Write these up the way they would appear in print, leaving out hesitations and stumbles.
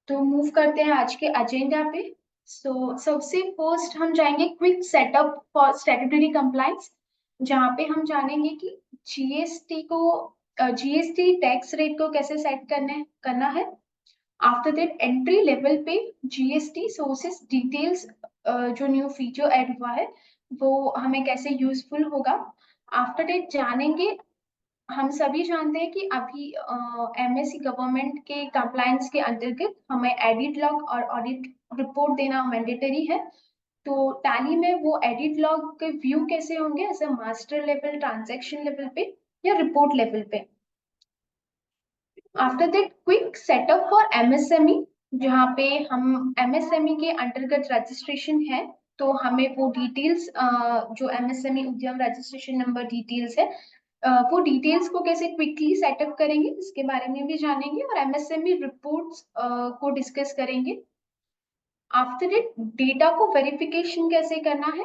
तो मूव करते हैं आज के एजेंडा पे। सबसे फर्स्ट हम जाएंगे quick setup for statutory compliance, जहाँ पे हम जानेंगे कि जीएसटी टैक्स रेट को कैसे सेट करना है। आफ्टर दैट एंट्री लेवल पे जीएसटी सोर्सेस डिटेल्स, जो न्यू फीचर ऐड हुआ है वो हमें कैसे यूजफुल होगा। आफ्टर दैट जानेंगे, हम सभी जानते हैं कि अभी एमएससी गवर्नमेंट के कंप्लायंस के अंतर्गत हमें एडिट लॉग और ऑडिट रिपोर्ट देना मैंडेटरी है। तो टैली में वो एडिट लॉग के व्यू कैसे होंगे, as a master level, transaction level पे या रिपोर्ट लेवल पे। After that quick setup for MSME, जहाँ पे हम एमएसएमई के अंतर्गत रजिस्ट्रेशन है, तो हमें वो डिटेल्स, जो एमएसएमई उद्यम रजिस्ट्रेशन नंबर डिटेल्स है, वो डिटेल्स को कैसे क्विकली सेटअप करेंगे इसके बारे में भी जानेंगे, और एमएसएमई रिपोर्ट्स को डिस्कस करेंगे। आफ्टर इट डेटा को वेरिफिकेशन कैसे करना है,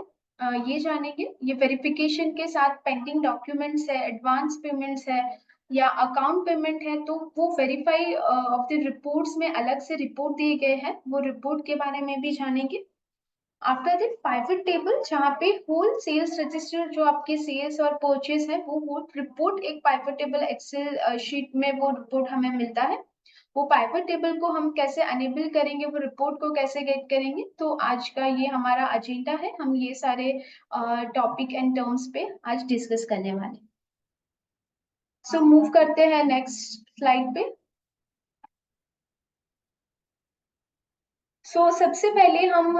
ये जानेंगे। ये वेरिफिकेशन के साथ पेंडिंग डॉक्यूमेंट्स है, एडवांस पेमेंट्स है या अकाउंट पेमेंट है, तो वो वेरीफाई ऑफ द रिपोर्ट्स में अलग से रिपोर्ट दिए गए हैं, वो रिपोर्ट के बारे में भी जानेंगे। आफ्टर दैट पाइवट टेबल, जहाँ पे होल सेल्स रजिस्टर, जो आपके सेल्स और परचेस है, वो होल रिपोर्ट एक पाइवट टेबल एक्सेल शीट में वो रिपोर्ट हमें मिलता है। वो पाइवट टेबल को हम कैसे अनेबल करेंगे, वो रिपोर्ट को कैसे गेट करेंगे, तो आज का ये हमारा एजेंडा है। हम ये सारे टॉपिक एंड टर्म्स पे आज डिस्कस करने वाले। सो मूव करते हैं नेक्स्ट स्लाइड पे। सबसे पहले हम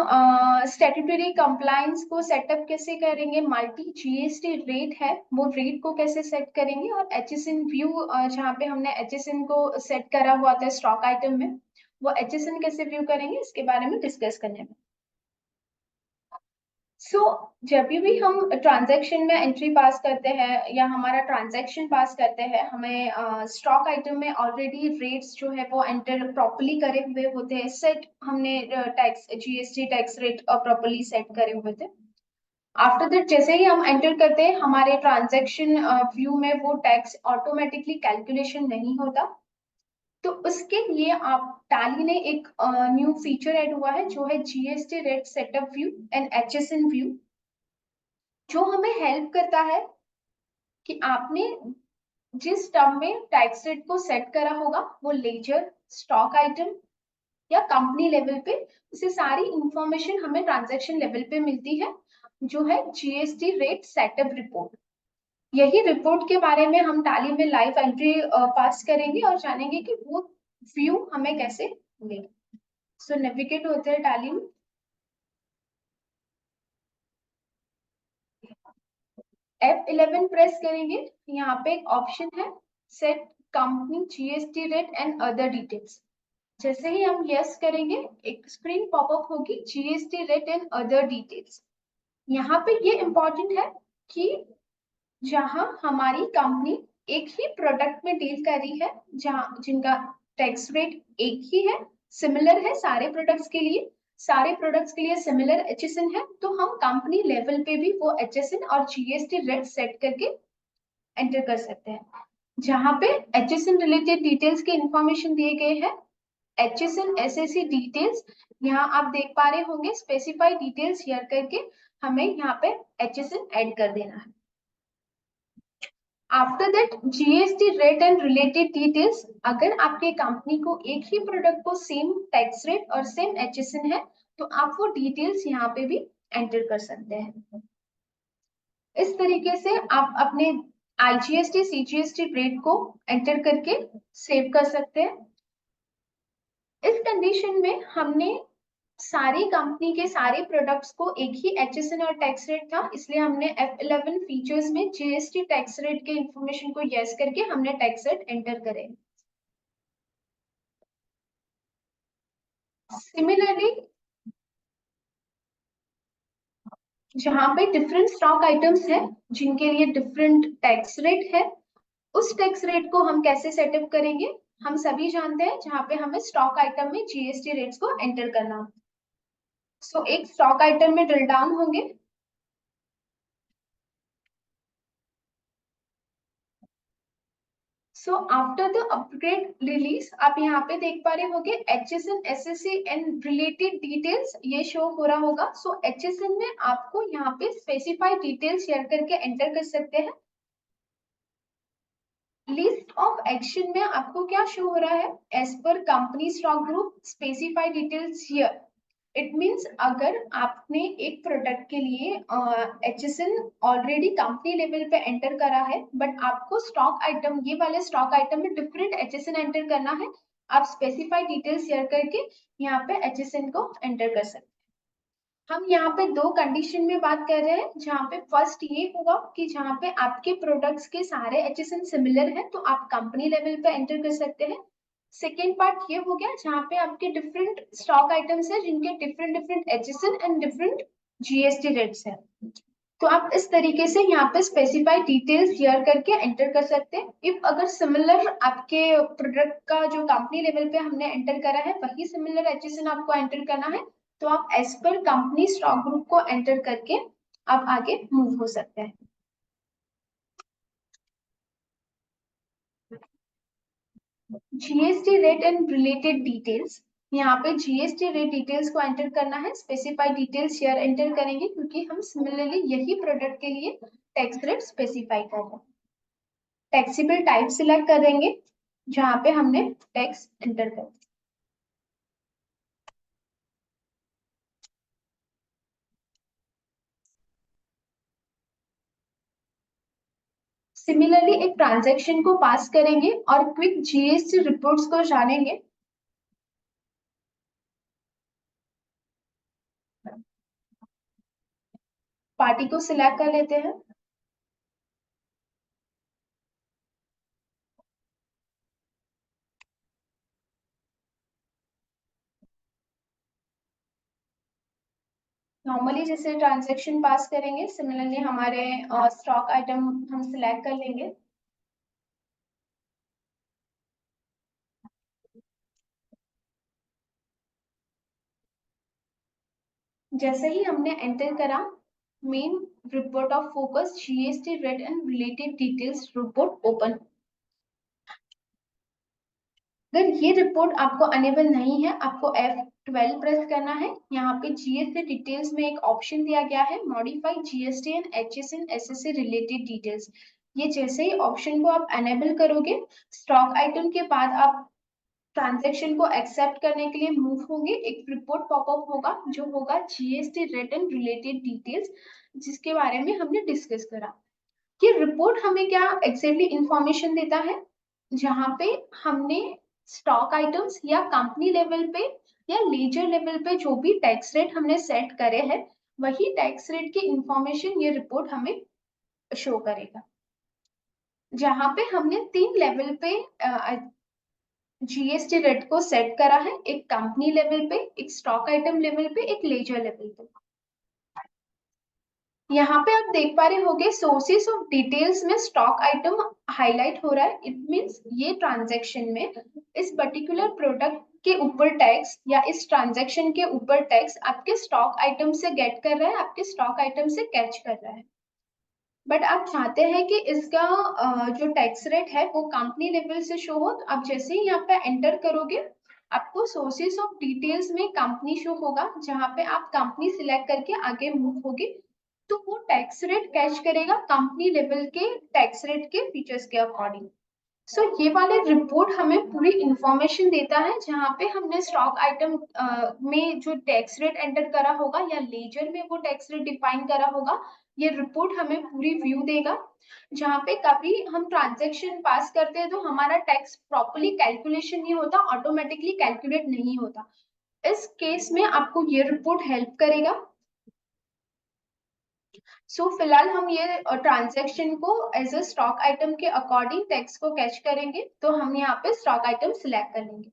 स्टैट्यूटरी कंप्लायंस को सेटअप कैसे करेंगे, मल्टी जीएसटी रेट है, वो रेट को कैसे सेट करेंगे, और एचएसएन व्यू, जहाँ पे हमने एचएसएन को सेट करा हुआ था स्टॉक आइटम में, वो एचएसएन कैसे व्यू करेंगे इसके बारे में डिस्कस करने में। जब भी हम ट्रांजैक्शन में एंट्री पास करते हैं या हमारा ट्रांजैक्शन पास करते हैं, हमें स्टॉक आइटम में ऑलरेडी रेट्स जो है वो एंटर प्रॉपर्ली करे हुए होते हैं, सेट हमने tax GST tax rate properly set करे हुए थे। आफ्टर दैट जैसे ही हम एंटर करते हैं, हमारे ट्रांजैक्शन व्यू में वो टैक्स ऑटोमेटिकली कैलकुलेशन नहीं होता। तो उसके लिए आप टैली ने एक न्यू फीचर ऐड हुआ है, जो है GST rate setup view and HSN view, जो हमें हेल्प करता है कि आपने जिस टर्म में टैक्स रेट को सेट करा होगा, वो लेजर, स्टॉक आइटम या कंपनी लेवल पे, उसे सारी इंफॉर्मेशन हमें ट्रांजैक्शन लेवल पे मिलती है, जो है जीएसटी रेट सेटअप रिपोर्ट। यही रिपोर्ट के बारे में हम टैली में लाइव एंट्री पास करेंगे और जानेंगे कि वो व्यू हमें कैसे मिलेगा। नेविगेट होते हैं टैली में। F11 प्रेस करेंगे, यहाँ पे एक ऑप्शन है set company GST rate and other details. जैसे ही हम यस करेंगे, एक स्क्रीन पॉपअप होगी, GST rate and other details. यहाँ पे ये इंपॉर्टेंट है कि जहां हमारी कंपनी एक ही प्रोडक्ट में डील कर रही है, जहां जिनका टैक्स रेट एक ही है, सिमिलर है सारे प्रोडक्ट्स के लिए, सारे प्रोडक्ट्स के लिए सिमिलर एचएसएन है, तो हम कंपनी लेवल पे भी वो एचएसएन और जीएसटी रेट सेट करके एंटर कर सकते हैं। जहां पे एचएसएन रिलेटेड डिटेल्स की इंफॉर्मेशन दिए गए हैं, एचएसएन एसएससी डिटेल्स, यहाँ आप देख पा रहे होंगे स्पेसिफाई डिटेल्स शेयर करके हमें यहाँ पे एचएसएन ऐड कर देना है। After that GST rate and related details, अगर आपके कंपनी को एक ही प्रोडक्ट को सेम टैक्स रेट और सेम एचएसएन है, तो आप वो डिटेल्स यहाँ पे भी एंटर कर सकते हैं। इस तरीके से आप अपने आईजीएसटी सीजीएसटी रेट को एंटर करके सेव कर सकते हैं। इस कंडीशन में हमने सारी कंपनी के सारे प्रोडक्ट्स को एक ही एचएसएन और टैक्स रेट था, इसलिए हमने F11 फीचर्स में जीएसटी टैक्स रेट के इंफॉर्मेशन को यस करके हमने टैक्स रेट एंटर करे। सिमिलरली, जहां पे डिफरेंट स्टॉक आइटम्स हैं जिनके लिए डिफरेंट टैक्स रेट है, उस टैक्स रेट को हम कैसे सेटअप करेंगे, हम सभी जानते हैं, जहां पे हमें स्टॉक आइटम में जीएसटी रेट्स को एंटर करना। एक स्टॉक आइटम में ड्रिल डाउन होंगे। So after the upgrade release आप यहाँ पे देख पा रहे होगे HSN SSC and related details ये शो हो रहा होगा। सो HSN में आपको यहाँ पे स्पेसिफाइड डिटेल्स शेयर करके एंटर कर सकते हैं। लिस्ट ऑफ एक्शन में आपको क्या शो हो रहा है, as per company stock group specified details here. It means अगर आपने एक प्रोडक्ट के लिए HSN ऑलरेडी कंपनी लेवल पे एंटर करा है, बट आपको स्टॉक आइटम, ये वाले स्टॉक आइटम में डिफरेंट HSN एंटर करना है, आप स्पेसिफाइड डिटेल्स शेयर करके यहाँ पे HSN को एंटर कर सकते हैं। हम यहाँ पे दो कंडीशन में बात कर रहे हैं, जहाँ पे फर्स्ट ये होगा कि जहाँ पे आपके प्रोडक्ट्स के सारे HSN सिमिलर है तो आप कंपनी लेवल पे एंटर कर सकते हैं। सेकेंड पार्ट ये हो गया जहाँ पे आपके डिफरेंट स्टॉक आइटम्स है जिनके different different HSN and different GST rates है, तो आप इस तरीके से यहाँ पे स्पेसिफाइड डिटेल्स शेयर करके एंटर कर सकते हैं। इफ अगर सिमिलर आपके प्रोडक्ट का जो कंपनी लेवल पे हमने एंटर करा है वही सिमिलर HSN आपको एंटर करना है, तो आप as per company stock group को एंटर करके आप आगे मूव हो सकते हैं। GST rate and related details, यहाँ पे GST रेट डिटेल्स को एंटर करना है, स्पेसिफाइड डिटेल्स शेयर एंटर करेंगे क्योंकि हम सिमिलरली यही प्रोडक्ट के लिए टैक्स रेट स्पेसिफाई कर रहे हैं। टैक्सेबल टाइप सिलेक्ट करेंगे जहाँ पे हमने टैक्स एंटर कर। सिमिलरली एक ट्रांजैक्शन को पास करेंगे और क्विक GST रिपोर्ट्स को जानेंगे। पार्टी को सिलेक्ट कर लेते हैं। नॉर्मली जैसे ट्रांजैक्शन पास करेंगे सिमिलरली हमारे स्टॉक आइटम हम सिलेक्ट कर लेंगे। जैसे ही हमने एंटर करा, main report of focus GST rate and related details report open. अगर ये रिपोर्ट आपको अनेबल नहीं है, आपको F12 प्रेस करना है। यहाँ पे GST डिटेल्स में एक ऑप्शन दिया गया है, modify GST and HSN SSC related details. ये जैसे ही ऑप्शन को आप अनेबल करोगे, स्टॉक आइटम के बाद आप ट्रांजैक्शन को एक्सेप्ट करने के लिए मूव होंगे, एक रिपोर्ट पॉपअप होगा जो होगा GST rate and related details, जिसके बारे में हमने डिस्कस करा। ये रिपोर्ट हमें क्या एक्जेक्टली इंफॉर्मेशन देता है, जहाँ पे हमने स्टॉक आइटम्स या कंपनी लेवल पे या लेजर लेवल पे जो भी टैक्स रेट हमने सेट करे हैं, वही टैक्स रेट की इंफॉर्मेशन ये रिपोर्ट हमें शो करेगा। जहाँ पे हमने 3 लेवल पे GST रेट को सेट करा है, एक कंपनी लेवल पे, एक स्टॉक आइटम लेवल पे, एक लेजर लेवल पे। यहाँ पे आप देख पा रहे होंगे सोर्सेस ऑफ डिटेल्स में स्टॉक आइटम हाईलाइट हो रहा है। इट मींस ये ट्रांजैक्शन में इस पर्टिकुलर प्रोडक्ट के ऊपर टैक्स या इस ट्रांजैक्शन के ऊपर टैक्स आपके स्टॉक आइटम से गेट कर रहा है, आपके स्टॉक आइटम से कैच कर रहा है। बट आप चाहते हैं कि इसका जो टैक्स रेट है वो कंपनी लेवल से शो हो, तो आप जैसे ही यहाँ पे एंटर करोगे आपको सोर्सेस ऑफ डिटेल्स में कंपनी शो होगा, जहाँ पे आप कंपनी सिलेक्ट करके आगे मूव होगे, तो वो टैक्स रेट कैच करेगा कंपनी लेवल के टैक्स रेट के फीचर्स के अकॉर्डिंग। सो ये वाले रिपोर्ट हमें पूरी इंफॉर्मेशन देता है, जहाँ पे हमने स्टॉक आइटम में जो टैक्स रेट एंटर करा होगा या लेजर में वो टैक्स रेट डिफाइन करा होगा, ये रिपोर्ट हमें पूरी व्यू देगा। जहाँ पे कभी हम ट्रांजैक्शन पास करते हैं तो हमारा टैक्स प्रॉपर्ली कैलकुलेशन नहीं होता, ऑटोमेटिकली कैलकुलेट नहीं होता। इस केस में आपको ये रिपोर्ट हेल्प करेगा। फिलहाल हम ये ट्रांजैक्शन को एज अ स्टॉक आइटम के अकॉर्डिंग टैक्स को कैच करेंगे, तो हम यहाँ पे स्टॉक आइटम सिलेक्ट कर लेंगे।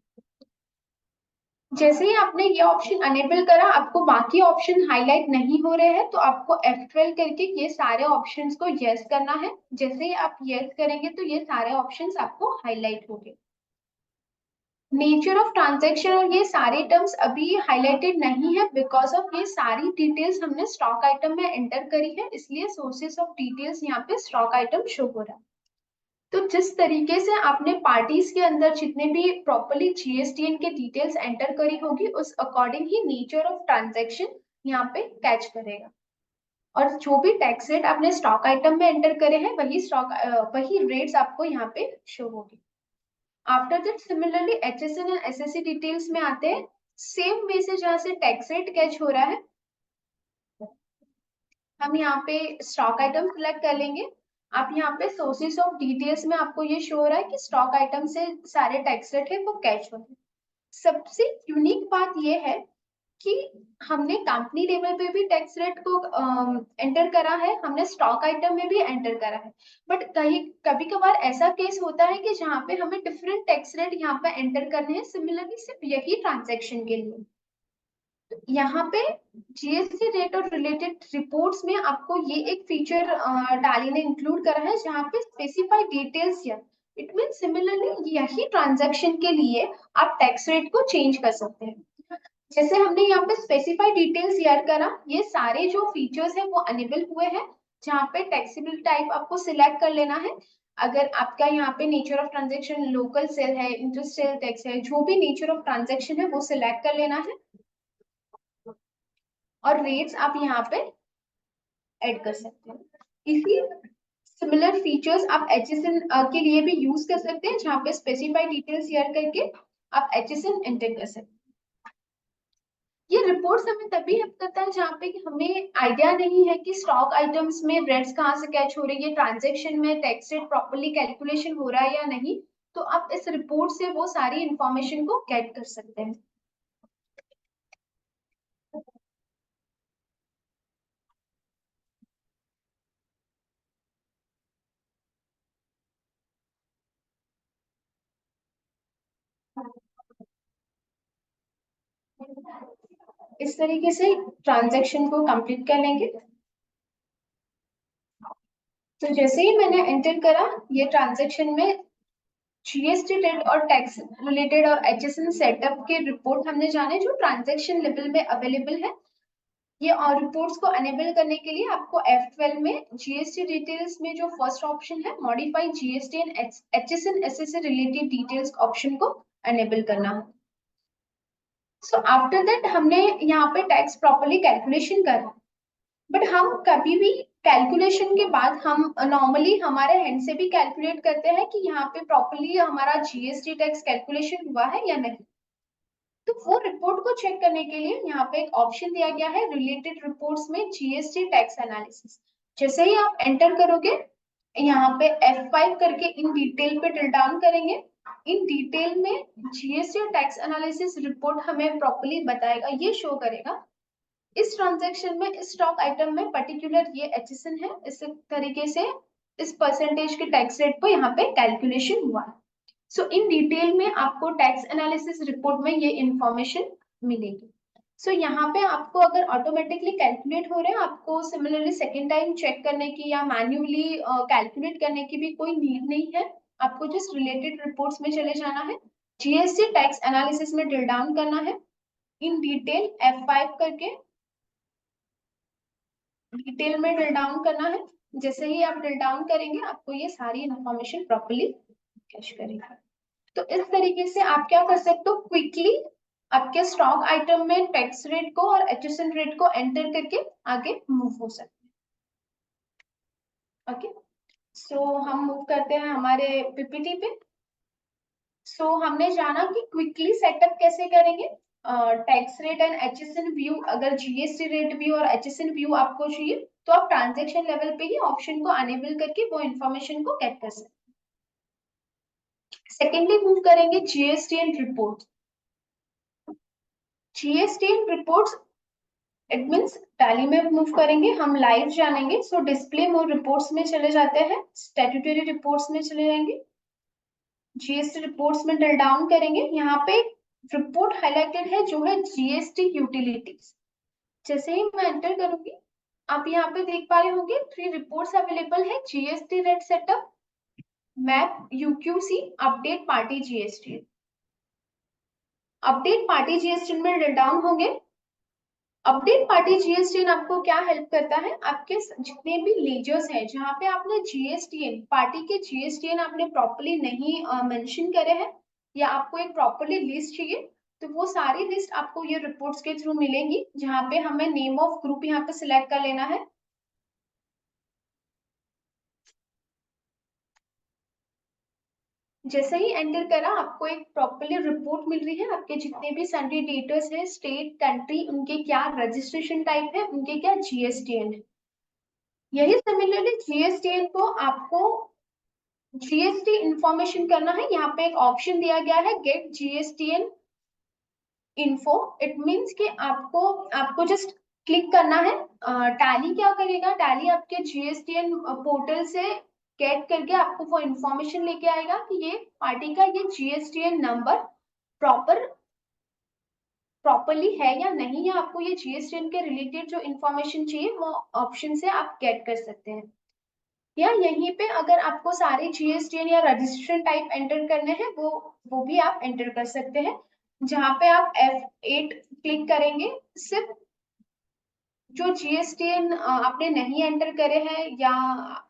जैसे ही आपने ये ऑप्शन अनेबल करा, आपको बाकी ऑप्शन हाईलाइट नहीं हो रहे हैं, तो आपको F12 करके ये सारे ऑप्शंस को यस करना है। जैसे ही आप यस करेंगे तो ये सारे ऑप्शंस आपको हाईलाइट होंगे। नेचर ऑफ ट्रांजैक्शन और ये सारे टर्म्स अभी हाईलाइटेड नहीं है, बिकॉज ऑफ ये सारी डिटेल्स हमने स्टॉक आइटम में एंटर करी है, इसलिए सोर्सेस ऑफ डिटेल्स यहाँ पे स्टॉक आइटम शो हो रहा है। तो जिस तरीके से आपने पार्टीज के अंदर जितने भी प्रॉपरली जीएसटीएन के डिटेल्स एंटर करी होगी, उस according he nature of transaction यहाँ पे कैच करेगा। और जो भी टैक्स रेट आपने स्टॉक आइटम में एंटर करे हैं वही रेट्स आपको यहाँ पे शो होगी। After that similarly HSN and SSC details में आते हैं। सेम वे से जहाँ से टैक्स रेट कैच हो रहा है, हम यहाँ पे स्टॉक आइटम सिलेक्ट कर लेंगे। आप यहाँ पे सोर्सेस ऑफ डिटेल्स में आपको ये शो हो रहा है कि स्टॉक आइटम से सारे टैक्स रेट है वो कैच हो रहे हैं। सबसे यूनिक बात ये है कि हमने कंपनी लेवल पे भी टैक्स रेट को एंटर करा है, हमने स्टॉक आइटम में भी एंटर करा है। बट कहीं कभी कभार ऐसा केस होता है कि जहाँ पे हमें डिफरेंट टैक्स रेट यहाँ पे एंटर करने हैं, सिमिलरली सिर्फ यही ट्रांजेक्शन के लिए। यहाँ पे जीएसटी रेट और रिलेटेड रिपोर्ट्स में आपको ये एक फीचर टाली ने इंक्लूड करा है जहाँ पे स्पेसिफाइड डिटेल्स या इट मीन सिमिलरली यही ट्रांजैक्शन के लिए आप टैक्स रेट को चेंज कर सकते हैं। जैसे हमने यहाँ पे स्पेसिफाइड डिटेल्स याद करा, ये सारे जो फीचर्स है वो अनेबल हुए हैं, जहाँ पे टैक्सेबल टाइप आपको सिलेक्ट कर लेना है। अगर आपका यहाँ पे nature of transaction local cell है, इंटरेस्ट सेल टैक्स है, जो भी नेचर ऑफ ट्रांजेक्शन है वो सिलेक्ट कर लेना है और रेट्स आप यहाँ पे ऐड कर सकते हैं। इसी सिमिलर फीचर्स आप एचएसएन के लिए भी यूज कर सकते हैं, जहाँ पे स्पेसिफाइड डिटेल्स शेयर करके आप एचएसएन एंटर कर सकते हैं। ये रिपोर्ट्स हमें तभी हेल्प करता है जहाँ पे कि हमें आइडिया नहीं है कि स्टॉक आइटम्स में रेट्स कहाँ से कैच हो रही है, ट्रांजेक्शन में टैक्स रेट प्रॉपर्ली कैलकुलेशन हो रहा है या नहीं। तो आप इस रिपोर्ट से वो सारी इंफॉर्मेशन को गेट कर सकते हैं। इस तरीके से ट्रांजेक्शन को कंप्लीट कर लेंगे। तो जैसे ही मैंने एंटर करा, ये ट्रांजेक्शन में जीएसटी रेट और टैक्स रिलेटेड और एचएसएन सेटअप के रिपोर्ट हमने जाने जो ट्रांजेक्शन लेवल में अवेलेबल है। ये और रिपोर्ट्स को अनेबल करने के लिए आपको F12 में जीएसटी डिटेल्स में जो फर्स्ट ऑप्शन है modify GST and HSN SSC related details option को अनेबल करना है। सो आफ्टर दैट हमने यहाँ पे टैक्स प्रॉपर्ली कैलकुलेशन करा, बट हम कभी भी कैलकुलेशन के बाद हम नॉर्मली हमारे हैंड से भी कैलकुलेट करते हैं कि यहाँ पे प्रॉपर्ली हमारा जीएसटी टैक्स कैलकुलेशन हुआ है या नहीं। तो वो रिपोर्ट को चेक करने के लिए यहाँ पे एक ऑप्शन दिया गया है रिलेटेड रिपोर्ट्स में जीएसटी टैक्स एनालिसिस। जैसे ही आप एंटर करोगे, यहाँ पे F5 करके इन डिटेल पे ड्रिल डाउन करेंगे। इन डिटेल में जीएसटी टैक्स एनालिसिस रिपोर्ट हमें प्रॉपर्ली बताएगा, ये शो करेगा इस ट्रांजैक्शन में इस स्टॉक आइटम में पर्टिकुलर ये एचएसएन है, इस तरीके से इस परसेंटेज के टैक्स रेट को यहाँ पे कैलकुलेशन हुआ है। सो इन डिटेल में आपको टैक्स एनालिसिस रिपोर्ट में ये इंफॉर्मेशन मिलेगी। सो यहाँ पे आपको अगर ऑटोमेटिकली कैलकुलेट हो रहे हैं, आपको सिमिलरली सेकेंड टाइम चेक करने की या मैन्युअली कैलकुलेट करने की भी कोई नीड नहीं है। आपको जस्ट रिलेटेड रिपोर्ट्स में चले जाना है, जीएसटी टैक्स एनालिसिस में ड्रिल डाउन करना है, इन डिटेल F5 करके डिटेल में ड्रिल डाउन करना है। जैसे ही आप ड्रिल डाउन करेंगे आपको ये सारी इंफॉर्मेशन प्रॉपर्ली कैश करेगा। तो इस तरीके से आप क्या कर सकते हो, क्विकली आपके स्टॉक आइटम में टैक्स रेट को और एचएसएन रेट को एंटर करके आगे मूव हो सकते हैं। ओके, सो हम मूव करते हैं हमारे पीपीटी पे। सो हमने जाना कि क्विकली सेटअप कैसे करेंगे tax rate and HSN view. अगर जीएसटी रेट व्यू और एचएसएन व्यू आपको चाहिए तो आप ट्रांजेक्शन लेवल पे ही ऑप्शन को अनेबल करके वो इंफॉर्मेशन को गेट कर सकते हैं। सेकेंडली मूव करेंगे GST and report. GST and reports it means tally में मूव करेंगे, हम लाइव जानेंगे। सो डिस्प्ले मोर रिपोर्ट्स में चले जाते हैं, स्टैट्यूटरी रिपोर्ट्स में चले जाएंगे, जीएसटी रिपोर्ट्स में ड्रिल डाउन करेंगे। यहाँ पे रिपोर्ट हाईलाइटेड है जो है जीएसटी यूटिलिटीज। जैसे ही मैं एंटर करूंगी आप यहाँ पे देख पा रहे होंगे 3 रिपोर्ट्स अवेलेबल है, GST rate setup, map UQC, update party GST. Update party GST में ड्रिल डाउन होंगे, अपडेट पार्टी जीएसटीएन आपको क्या हेल्प करता है, आपके जितने भी लेजर्स हैं जहाँ पे आपने जीएसटीएन पार्टी के जीएसटीएन आपने प्रॉपरली नहीं मेंशन करे हैं, या आपको एक प्रॉपरली लिस्ट चाहिए, तो वो सारी लिस्ट आपको ये रिपोर्ट्स के थ्रू मिलेंगी, जहाँ पे हमें नेम ऑफ ग्रुप यहाँ पे सिलेक्ट कर लेना है। जैसे ही एंटर करा आपको एक प्रॉपरली रिपोर्ट मिल रही है, आपके जितने भी सन्डी डेटर्स है, स्टेट, कंट्री, उनके क्या रजिस्ट्रेशन टाइप है, उनके क्या जीएसटीएन है। यही सिमिलरली जीएसटीएन को आपको जीएसटी इंफॉर्मेशन करना है। यहाँ पे एक ऑप्शन दिया गया है get GSTN info. It means कि आपको आपको जस्ट क्लिक करना है। टैली क्या करेगा, टैली आपके जीएसटीएन पोर्टल से गेट करके आपको वो इंफॉर्मेशन लेके आएगा कि ये पार्टी का ये जीएसटीएन नंबर प्रॉपरली है या नहीं, या आपको ये जीएसटीएन के रिलेटेड जो इंफॉर्मेशन चाहिए वो ऑप्शन से आप गेट कर सकते हैं। या यहीं पे अगर आपको सारे जीएसटीएन या रजिस्ट्रेशन टाइप एंटर करने हैं, वो भी आप एंटर कर सकते हैं। जहाँ पे आप F8 क्लिक करेंगे, सिर्फ जो जीएसटीएन आपने नहीं एंटर करे हैं, या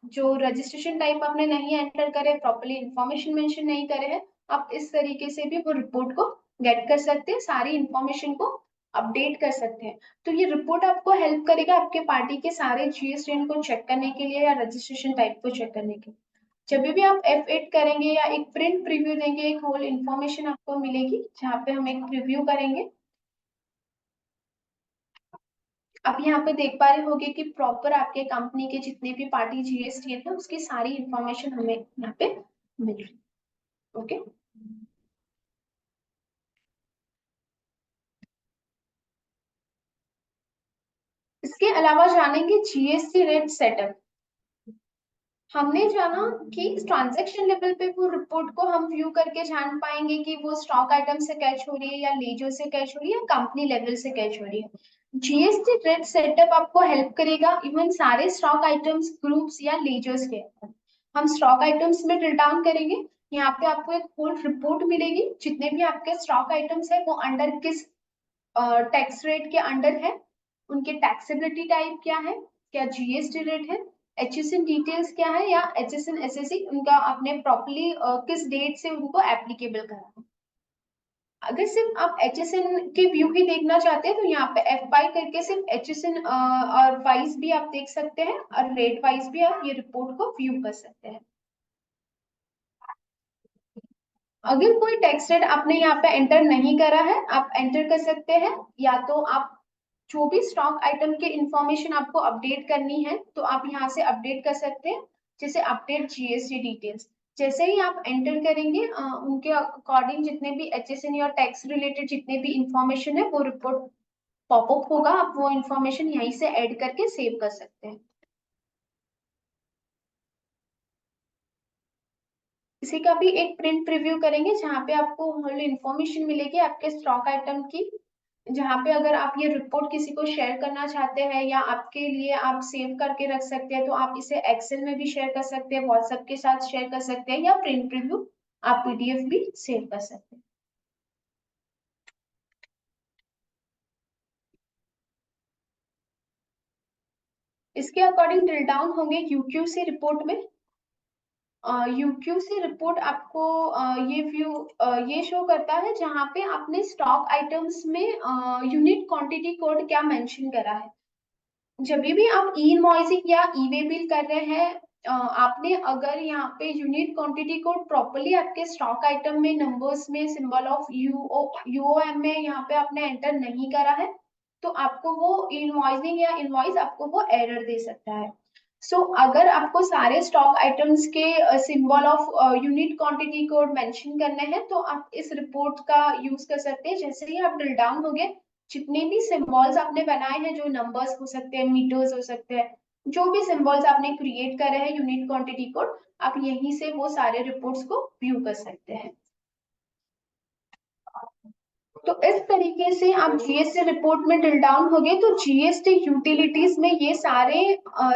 जो रजिस्ट्रेशन टाइप आपने नहीं एंटर करे, प्रॉपरली इंफॉर्मेशन मेंशन नहीं करे हैं, आप इस तरीके से भी वो रिपोर्ट को गेट कर सकते हैं, सारी इंफॉर्मेशन को अपडेट कर सकते हैं। तो ये रिपोर्ट आपको हेल्प करेगा आपके पार्टी के सारे जीएसटीएन को चेक करने के लिए, या रजिस्ट्रेशन टाइप को चेक करने के लिए। जब भी आप F8 करेंगे या एक प्रिंट प्रीव्यू देंगे, एक होल इंफॉर्मेशन आपको मिलेगी, जहाँ पे हम एक प्रीव्यू करेंगे। आप यहाँ पे देख पा रहे होंगे कि प्रॉपर आपके कंपनी के जितने भी पार्टी जीएसटी है उसकी सारी इंफॉर्मेशन हमें यहाँ पे मिल रही है। ओके, इसके अलावा जानेंगे जीएसटी रेट सेटअप। हमने जाना कि ट्रांजैक्शन लेवल पे वो रिपोर्ट को हम व्यू करके जान पाएंगे कि वो स्टॉक आइटम से कैच हो रही है, या लेजर से कैच हो रही है, या कंपनी लेवल से कैच हो रही है। जीएसटी रेट सेटअप आपको हेल्प करेगा इवन सारे स्टॉक आइटम्स, ग्रुप्स या लेजर्स के। हम स्टॉक आइटम्स में ड्रिल डाउन करेंगे, यहाँ पे आपको एक होल रिपोर्ट मिलेगी, जितने भी आपके स्टॉक आइटम्स है वो अंडर किस टैक्स रेट के अंडर है, उनके टैक्सेबिलिटी टाइप क्या है, क्या जीएसटी रेट है, एचएसएन डिटेल्स क्या है, या एचएसएन एसएससी उनका आपने प्रॉपर्ली किस डेट से उनको एप्लीकेबल करा है। अगर सिर्फ आप एचएसएन के व्यू ही देखना चाहते हैं, तो यहाँ पे F5 करके सिर्फ एचएसएन और वाइज भी आप देख सकते हैं, और रेट वाइज भी आप ये रिपोर्ट को व्यू कर सकते हैं। अगर कोई टैक्स रेट आपने यहाँ पे एंटर नहीं करा है, आप एंटर कर सकते हैं। या तो आप जो भी स्टॉक आइटम के इंफॉर्मेशन आपको अपडेट करनी है, तो आप यहाँ से अपडेट कर सकते हैं। जैसे अपडेट जीएसटी डिटेल्स, जैसे ही आप एंटर करेंगे उनके अकॉर्डिंग जितने भी एचएसएन या टैक्स रिलेटेड जितने भी इंफॉर्मेशन है वो रिपोर्ट पॉपअप होगा, आप वो इंफॉर्मेशन यहीं से ऐड करके सेव कर सकते हैं। इसी का भी एक प्रिंट प्रीव्यू करेंगे, जहाँ पे आपको होल इंफॉर्मेशन मिलेगी आपके स्टॉक आइटम की, जहाँ पे अगर आप ये रिपोर्ट किसी को शेयर करना चाहते हैं, या आपके लिए आप सेव करके रख सकते हैं, तो आप इसे एक्सेल में भी शेयर कर सकते हैं, व्हाट्सएप के साथ शेयर कर सकते हैं, या प्रिंट प्रीव्यू आप पीडीएफ भी सेव कर सकते हैं। इसके अकॉर्डिंग ड्रिल डाउन होंगे यूक्यूसी रिपोर्ट में। यूक्यूसी रिपोर्ट आपको ये व्यू ये शो करता है, जहाँ पे आपने स्टॉक आइटम्स में यूनिट क्वांटिटी कोड क्या मेंशन करा है। जब भी आप ई इनवॉइसिंग या ई वे बिल कर रहे हैं, आपने अगर यहाँ पे यूनिट क्वांटिटी कोड प्रॉपरली आपके स्टॉक आइटम में नंबर्स में सिंबल ऑफ यूओएम में यहाँ पे आपने एंटर नहीं करा है, तो आपको वो इनवॉइसिंग या इनवॉइस आपको वो एरर दे सकता है। सो अगर आपको सारे स्टॉक आइटम्स के symbol of unit quantity code mention करने हैं, तो आप इस रिपोर्ट का यूज कर सकते हैं। जैसे ही आप ड्रिल डाउन हो गए, जितने भी सिंबल्स आपने बनाए हैं, जो नंबर्स हो सकते हैं, मीटर्स हो सकते हैं, जो भी सिंबल्स आपने क्रिएट करे हैं यूनिट क्वांटिटी कोड, आप यहीं से वो सारे रिपोर्ट्स को व्यू कर सकते हैं। तो इस तरीके से आप जीएसटी रिपोर्ट में ड्रिल डाउन हो गए, तो जीएसटी यूटिलिटीज में ये सारे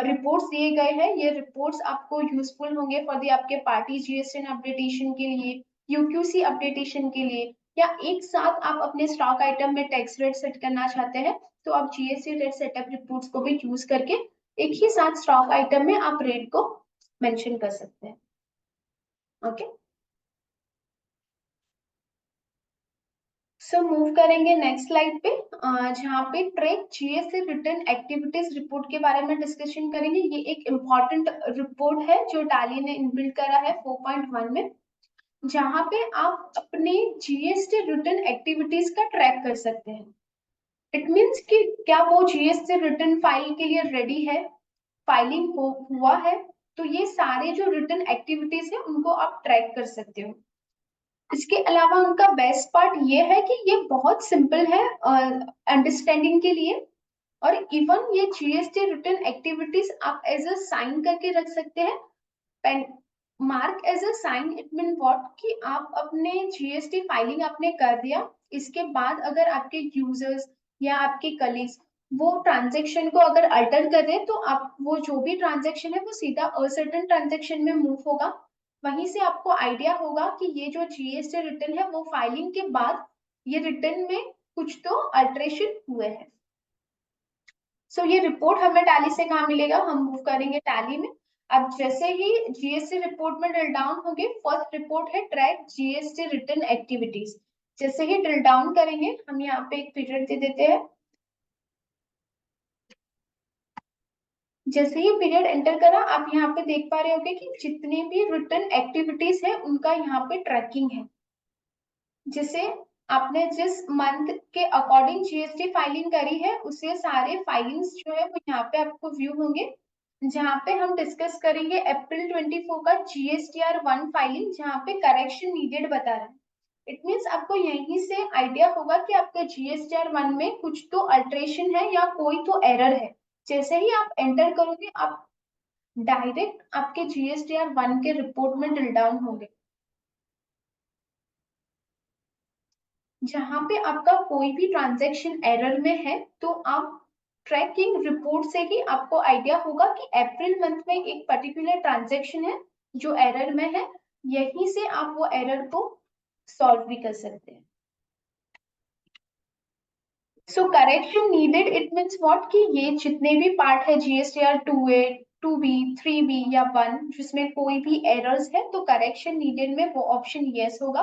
रिपोर्ट्स दिए गए हैं। ये रिपोर्ट्स आपको यूजफुल होंगे फॉर दी आपके पार्टी जीएसटी अपडेटेशन के लिए, यूक्यूसी अपडेटेशन के लिए, या एक साथ आप अपने स्टॉक आइटम में टैक्स रेट सेट करना चाहते हैं, तो आप जीएसटी रेट सेटअप रिपोर्ट्स को भी यूज करके एक ही साथ स्टॉक आइटम में आप रेट को मेंशन कर सकते हैं। ओके, सो मूव करेंगे नेक्स्ट स्लाइड पे, जहाँ पे track GST return activities report के बारे में डिस्कशन करेंगे। ये एक इम्पॉर्टेंट रिपोर्ट है जो टैली ने इनबिल्ड करा है 4.1 में, जहाँ पे आप अपने जीएसटी रिटर्न एक्टिविटीज का ट्रैक कर सकते हैं। इट मीन्स कि क्या वो जीएसटी रिटर्न फाइल के लिए रेडी है, फाइलिंग हुआ है, तो ये सारे जो रिटर्न एक्टिविटीज है उनको आप ट्रैक कर सकते हो। इसके अलावा उनका बेस्ट पार्ट ये है कि ये बहुत सिंपल है अंडरस्टैंडिंग के लिए, और इवन ये जीएसटी रिटर्न एक्टिविटीज आप एज अ साइन करके रख सकते हैं। Mark as a sign it mean what कि आप अपने जीएसटी फाइलिंग आपने कर दिया, इसके बाद अगर आपके यूजर्स या आपके कलीग्स वो ट्रांजेक्शन को अगर अल्टर कर रहे हैं, तो आप वो जो भी ट्रांजेक्शन है वो सीधा असर्टेन ट्रांजेक्शन में मूव होगा। वहीं से आपको आइडिया होगा कि ये जो जीएसटी रिटर्न है वो फाइलिंग के बाद ये रिटर्न में कुछ तो अल्टरेशन हुए हैं। सो ये रिपोर्ट हमें टैली से कहाँ मिलेगा, हम मूव करेंगे टैली में। अब जैसे ही जीएसटी रिपोर्ट में ड्रिल डाउन होंगे, फर्स्ट रिपोर्ट है ट्रैक जीएसटी रिटर्न एक्टिविटीज। जैसे ही ड्रिल डाउन करेंगे, हम यहाँ पे एक पीरियड दे देते हैं। जैसे ही पीरियड एंटर करा, आप यहाँ पे देख पा रहे होगे कि जितने भी रिटर्न एक्टिविटीज है उनका यहाँ पे ट्रैकिंग है। जिसे आपने जिस मंथ के अकॉर्डिंग जीएसटी फाइलिंग करी है, उससे सारे फाइलिंग्स जो है वो यहाँ पे आपको व्यू होंगे। जहाँ पे हम डिस्कस करेंगे अप्रैल 24 का GSTR 1 फाइलिंग, जहाँ पे करेक्शन नीडेड बता रहा है। इट मीन्स आपको यहीं से आइडिया होगा कि आपका GSTR 1 में कुछ तो अल्टरेशन है या कोई तो एरर है। जैसे ही आप एंटर करोगे, आप डायरेक्ट आपके GSTR 1 के रिपोर्ट में ड्रिल डाउन होंगे, जहां पे आपका कोई भी ट्रांजैक्शन एरर में है, तो आप ट्रैकिंग रिपोर्ट से ही आपको आइडिया होगा कि अप्रैल मंथ में एक पर्टिकुलर ट्रांजैक्शन है जो एरर में है। यहीं से आप वो एरर को सॉल्व भी कर सकते हैं। So correction needed it means what कि ये जितने भी पार्ट है GSTR 2A 2B 3B या 1 जिसमें कोई भी एरर्स है, तो करेक्शन नीडेड में वो ऑप्शन यस होगा।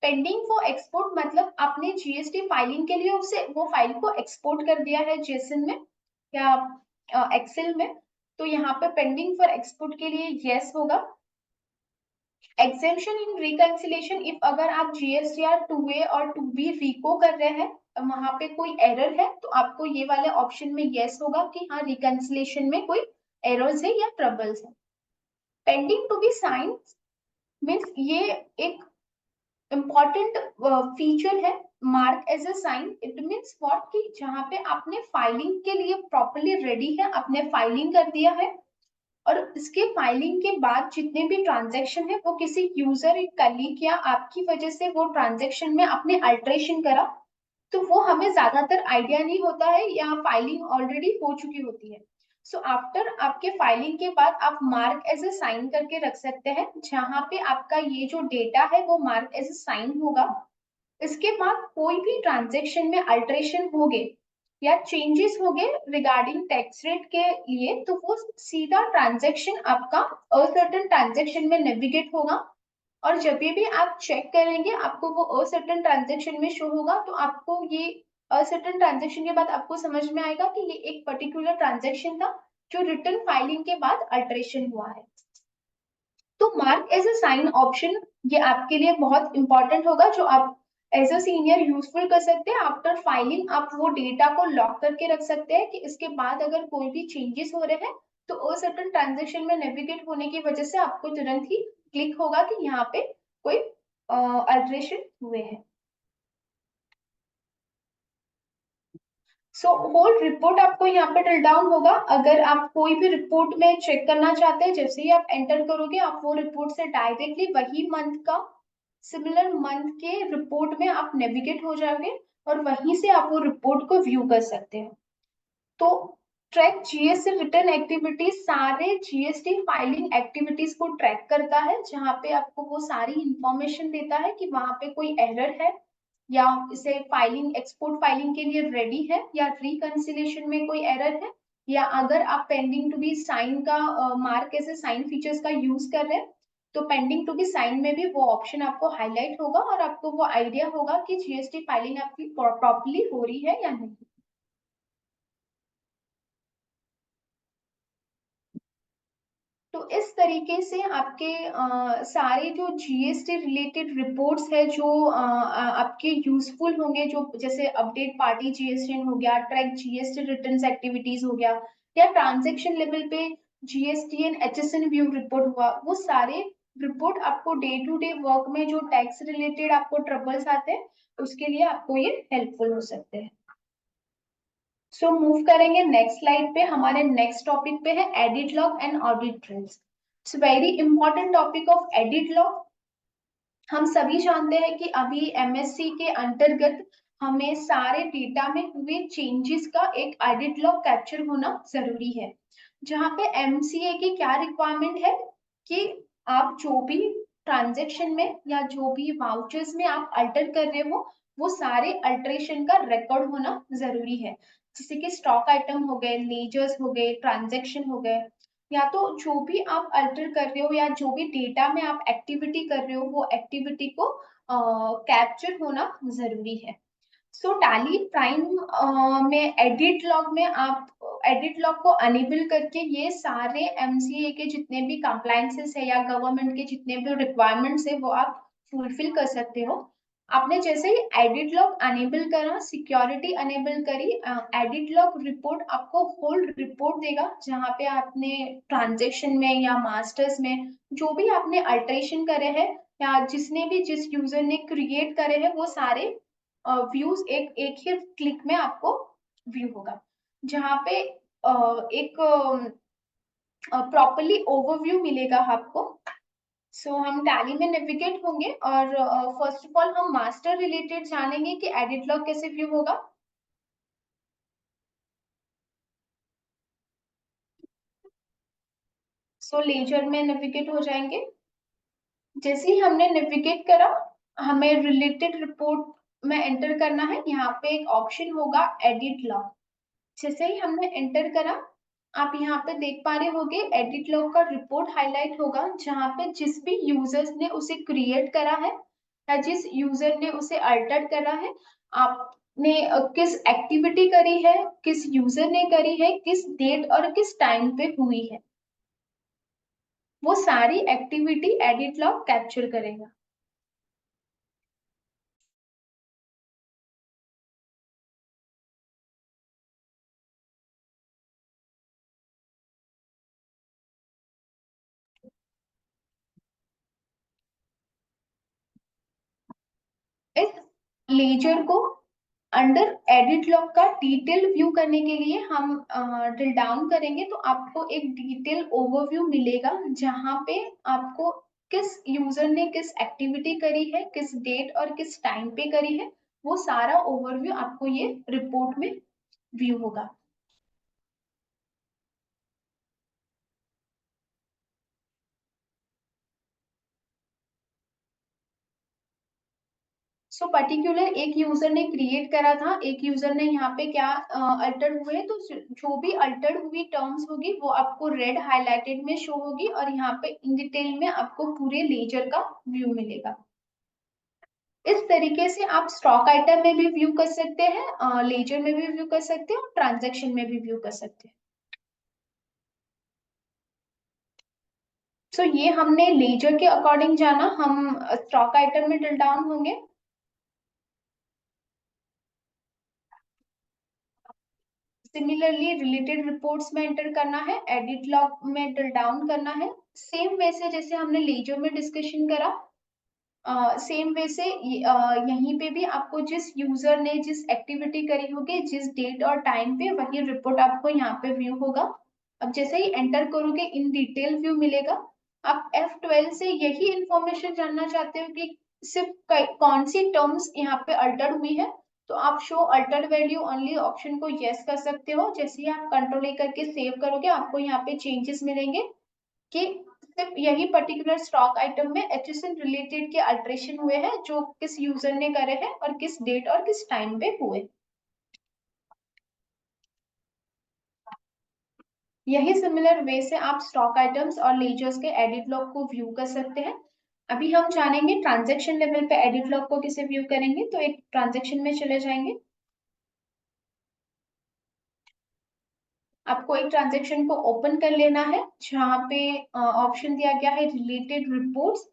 पेंडिंग फॉर एक्सपोर्ट मतलब आपने जीएसटी फाइलिंग के लिए उसे वो फाइल को एक्सपोर्ट कर दिया है जेसन में या एक्सेल में, तो यहाँ पे पेंडिंग फॉर एक्सपोर्ट के लिए यस होगा। एग्जेम्पशन इन रिकंसिलेशन इफ अगर आप GSTR 2A और 2B रिको कर रहे हैं, वहां पे कोई एरर है, तो आपको ये वाले ऑप्शन में यस होगा कि हाँ रिकंसिलेशन में कोई एरर्स है या ट्रबल्स है। Pending to be sign means ये एक इम्पॉर्टेंट फीचर है mark as a sign. It means what कि जहाँ पे आपने फाइलिंग के लिए प्रॉपरली रेडी है, आपने फाइलिंग कर दिया है, और इसके फाइलिंग के बाद जितने भी ट्रांजैक्शन है वो किसी यूजर एक कलीग या आपकी वजह से वो ट्रांजैक्शन में आपने अल्टरेशन करा, तो वो हमें ज्यादातर आइडिया नहीं होता है या फाइलिंग ऑलरेडी हो चुकी होती है। सो आफ्टर आपके फाइलिंग के बाद आप मार्क एज अ साइन करके रख सकते हैं, जहां पे आपका ये जो डेटा है वो मार्क एज अ साइन होगा। इसके बाद कोई भी ट्रांजेक्शन में अल्टरेशन हो गए या चेंजेस हो गए रिगार्डिंग टैक्स रेट के लिए, तो वो सीधा ट्रांजेक्शन आपका असर्टेन ट्रांजेक्शन में नेविगेट होगा, और जब भी आप चेक करेंगे आपको वो असर्टेन ट्रांजेक्शन में शो होगा। तो आपको ये असर्टेन ट्रांजेक्शन के बाद आपको समझ में आएगा कि ये एक पर्टिकुलर ट्रांजेक्शन था जो रिटर्न फाइलिंग के बाद अल्टरेशन हुआ है। तो mark as a sign option ये आपके लिए बहुत इंपॉर्टेंट होगा, जो आप एज अ सीनियर यूजफुल कर सकते हैं। आफ्टर फाइलिंग आप वो डेटा को लॉक करके रख सकते हैं कि इसके बाद अगर कोई भी चेंजेस हो रहे हैं, तो असर्टेन ट्रांजेक्शन में नेविगेट होने की वजह से आपको तुरंत ही क्लिक होगा कि यहाँ पे कोई अल्टरेशन हुए हैं। सो होल रिपोर्ट आपको यहाँ पे ड्रिल डाउन होगा। अगर आप कोई भी रिपोर्ट में चेक करना चाहते हैं, जैसे ही आप एंटर करोगे, आप वो रिपोर्ट से डायरेक्टली वही मंथ का सिमिलर मंथ के रिपोर्ट में आप नेविगेट हो जाओगे, और वहीं से आप वो रिपोर्ट को व्यू कर सकते हैं। तो ट्रैक जीएसटी रिटर्न एक्टिविटीज सारे जीएसटी फाइलिंग एक्टिविटीज को ट्रैक करता है, जहाँ पे आपको वो सारी इंफॉर्मेशन देता है कि वहां पे कोई एरर है या इसे फाइलिंग एक्सपोर्ट फाइलिंग के लिए रेडी है, या रिकंसिलेशन में कोई एरर है, या अगर आप पेंडिंग टू बी साइन का मार्क ऐसे साइन फीचर्स का यूज कर रहे हैं तो पेंडिंग टू बी साइन में भी वो ऑप्शन आपको हाईलाइट होगा और आपको वो आइडिया होगा कि जीएसटी फाइलिंग आपकी प्रॉपर्ली हो रही है या नहीं। तो इस तरीके से आपके सारे जो जीएसटी रिलेटेड रिपोर्ट्स है जो आपके यूजफुल होंगे, जो जैसे अपडेट पार्टी जीएसटी हो गया, ट्रैक जीएसटी रिटर्न्स एक्टिविटीज हो गया, या ट्रांजैक्शन लेवल पे GST and HSN view report हुआ, वो सारे रिपोर्ट आपको डे टू डे वर्क में जो टैक्स रिलेटेड आपको ट्रबल्स आते हैं उसके लिए आपको ये हेल्पफुल हो सकते हैं। सो मूव करेंगे नेक्स्ट स्लाइड पे। हमारे नेक्स्ट टॉपिक पे है edit log and audit trails. It's very important topic of edit log. हम सभी जानते हैं कि अभी एमएससी के अंतर्गत हमें सारे डेटा में हुए चेंजेस का एक एडिट लॉग कैप्चर होना जरूरी है, जहाँ पे एमसीए की क्या रिक्वायरमेंट है कि आप जो भी ट्रांजेक्शन में या जो भी वाउचर्स में आप अल्टर कर रहे हो वो सारे अल्टरेशन का रिकॉर्ड होना जरूरी है। जैसे कि स्टॉक आइटम हो गए, लेजर्स हो गए, ट्रांजेक्शन हो गए, या तो जो भी आप अल्टर कर रहे हो या जो भी डेटा में आप एक्टिविटी कर रहे हो वो एक्टिविटी को कैप्चर होना जरूरी है। सो टैली प्राइम में एडिट लॉग में आप एडिट लॉग को अनेबल करके ये सारे एमसीए के जितने भी कंप्लायंसेस है या गवर्नमेंट के जितने भी रिक्वायरमेंट्स है वो आप फुलफिल कर सकते हो। आपने जैसे ही एडिट लॉग अनेबल करा, सिक्योरिटी अनेबल करी, एडिट लॉग रिपोर्ट आपको होल रिपोर्ट देगा जहाँ पे आपने ट्रांजेक्शन में या मास्टर्स में जो भी आपने अल्टरेशन करे हैं या जिसने भी जिस यूजर ने क्रिएट करे हैं वो सारे व्यूज एक एक ही क्लिक में आपको व्यू होगा, जहाँ पे एक प्रॉपरली ओवरव्यू मिलेगा आपको। सो हम टैली में नेविगेट होंगे और फर्स्ट ऑफ ऑल हम मास्टर रिलेटेड जानेंगे कि एडिट लॉग कैसे व्यू होगा। सो लेजर में नेविगेट हो जाएंगे। जैसे ही हमने नेविगेट करा हमें रिलेटेड रिपोर्ट में एंटर करना है। यहाँ पे एक ऑप्शन होगा एडिट लॉग। जैसे ही हमने एंटर करा आप यहाँ पे देख पा रहे होगे एडिट लॉग का रिपोर्ट हाईलाइट होगा, जहाँ पे जिस भी यूजर्स ने उसे क्रिएट करा है या जिस यूजर ने उसे अल्टर करा है, आपने किस एक्टिविटी करी है, किस यूजर ने करी है, किस डेट और किस टाइम पे हुई है, वो सारी एक्टिविटी एडिट लॉग कैप्चर करेगा। इस लेजर को अंडर एडिट लॉग का डिटेल व्यू करने के लिए हम ड्रिल डाउन करेंगे तो आपको एक डिटेल ओवरव्यू मिलेगा, जहां पे आपको किस यूजर ने किस एक्टिविटी करी है, किस डेट और किस टाइम पे करी है, वो सारा ओवरव्यू आपको ये रिपोर्ट में व्यू होगा। सो पर्टिकुलर एक यूजर ने क्रिएट करा था, एक यूजर ने यहाँ पे क्या अल्टर हुए, तो जो भी अल्टर हुई टर्म्स होगी वो आपको रेड हाईलाइटेड में शो होगी और यहाँ पे इन डिटेल में आपको पूरे लेजर का व्यू मिलेगा। इस तरीके से आप स्टॉक आइटम में भी व्यू कर सकते हैं, लेजर में भी व्यू कर सकते हैं और ट्रांजेक्शन में भी व्यू कर सकते हैं। सो ये हमने लेजर के अकॉर्डिंग जाना। हम स्टॉक आइटम में ड्रिल डाउन होंगे। सिमिलरली रिलेटेड रिपोर्ट्स में एंटर करना है, एडिट लॉग में ड्रिल डाउन करना है। सेम वैसे जैसे हमने लेजर में डिस्कशन करा, सेम वे से यहीं पे भी आपको जिस यूजर ने जिस एक्टिविटी करी होगी जिस डेट और टाइम पे, वही रिपोर्ट आपको यहाँ पे व्यू होगा। अब जैसे ही एंटर करोगे इन डिटेल व्यू मिलेगा। आप F12 से यही इंफॉर्मेशन जानना चाहते हो कि सिर्फ कौन सी टर्म्स यहाँ पे अल्टर हुई है, तो आप show alter value only option को यस कर सकते हो। जैसे ही आप कंट्रोल लेकर के सेव करोगे आपको यहाँ पे चेंजेस मिलेंगे कि सिर्फ यही पर्टिकुलर स्टॉक आइटम में HSN रिलेटेड के अल्ट्रेशन हुए हैं जो किस यूजर ने करे हैं और किस डेट और किस टाइम पे हुए। यही सिमिलर वे से आप स्टॉक आइटम्स और लेजर्स के एडिट लॉग को व्यू कर सकते हैं। अभी हम जानेंगे ट्रांजैक्शन लेवल पे एडिट लॉग को कैसे व्यू करेंगे। तो एक ट्रांजैक्शन में चले जाएंगे। आपको एक ट्रांजैक्शन को ओपन कर लेना है जहाँ पे ऑप्शन दिया गया है रिलेटेड रिपोर्ट्स,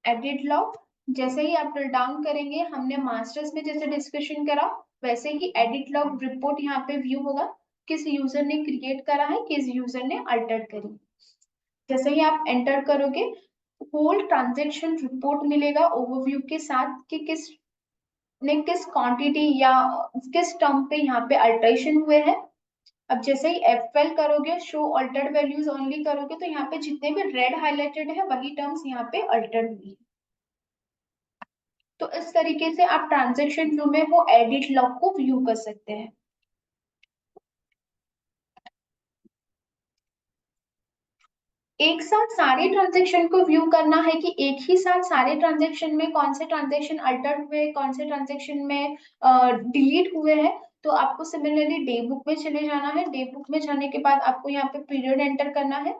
एडिट लॉग। जैसे ही आप ड्रिल डाउन करेंगे, हमने मास्टर्स में जैसे डिस्कशन करा वैसे ही एडिट लॉग रिपोर्ट यहाँ पे व्यू होगा, किस यूजर ने क्रिएट करा है, किस यूजर ने अल्टर करी। जैसे ही आप एंटर करोगे, होल ट्रांजैक्शन रिपोर्ट मिलेगा ओवरव्यू के साथ कि किस ने किस क्वांटिटी या किस टर्म पे यहाँ पे अल्टरेशन हुए हैं। अब जैसे ही F12 करोगे, शो अल्टर्ड वैल्यूज ओनली करोगे, तो यहाँ पे जितने भी रेड हाईलाइटेड है वही टर्म्स यहाँ पे अल्टर्ड हुई है। तो इस तरीके से आप ट्रांजैक्शन व्यू में वो एडिट लॉग को व्यू कर सकते हैं। एक साथ सारे ट्रांजैक्शन को व्यू करना है कि एक ही साथ सारे ट्रांजैक्शन में कौन से ट्रांजैक्शन अल्टर हुए, कौन से ट्रांजैक्शन में डिलीट हुए हैं, तो आपको सिमिलरली डे बुक में चले जाना है। डे बुक में जाने के बाद आपको यहाँ पे पीरियड एंटर करना है।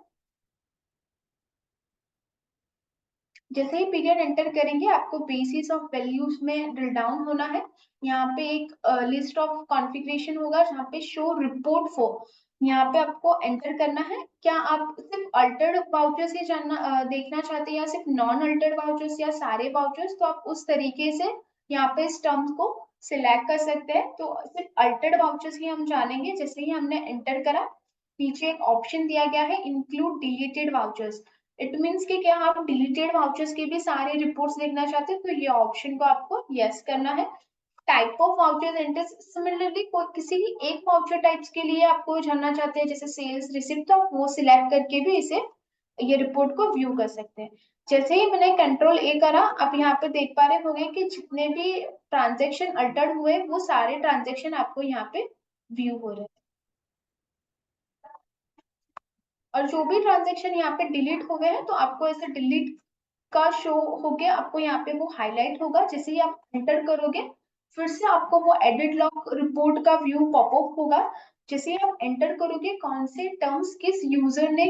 जैसे ही पीरियड एंटर करेंगे, आपको बेसिस ऑफ वैल्यूज में ड्रिल डाउन होना है। यहाँ पे एक लिस्ट ऑफ कॉन्फ़िगरेशन होगा जहाँ पे शो रिपोर्ट फॉर, यहाँ पे आपको एंटर करना है। क्या आप सिर्फ अल्टर्ड वाउचर्स ही जानना देखना चाहते हैं या सिर्फ नॉन अल्टर्ड वाउचर्स या सारे वाउचर्स, तो आप उस तरीके से यहाँ पे इस टर्म्स को सिलेक्ट कर सकते हैं। तो सिर्फ अल्टर्ड वाउचर्स ही हम जानेंगे। जैसे ही हमने एंटर करा, नीचे एक ऑप्शन दिया गया है include deleted vouchers. It means कि क्या आप डिलीटेड वाउचर्स के भी सारे रिपोर्ट्स देखना चाहते हैं, तो ये ऑप्शन को आपको यस करना है। Type of vouchers enter, similarly कोई किसी भी एक वाउचर टाइप्स के लिए आपको जानना चाहते हैं जैसे सेल्स रिसिप्ट, तो आप वो सिलेक्ट करके भी इसे ये रिपोर्ट को व्यू कर सकते हैं। जैसे ही मैंने कंट्रोल ए करा, आप यहाँ पे देख पा रहे होंगे कि जितने भी ट्रांजेक्शन अल्टर्ड हुए वो सारे ट्रांजेक्शन आपको यहाँ पे व्यू हो रहे हैं। और जो भी ट्रांजेक्शन यहाँ पे डिलीट हो गए हैं, तो आपको ऐसे डिलीट का शो हो गया, आपको यहाँ पे वो हाईलाइट होगा। जैसे ही आप एंटर करोगे, फिर से आपको वो एडिट लॉग रिपोर्ट का व्यू पॉपअप होगा। जैसे ही आप एंटर करोगे, कौन से टर्म्स किस यूजर ने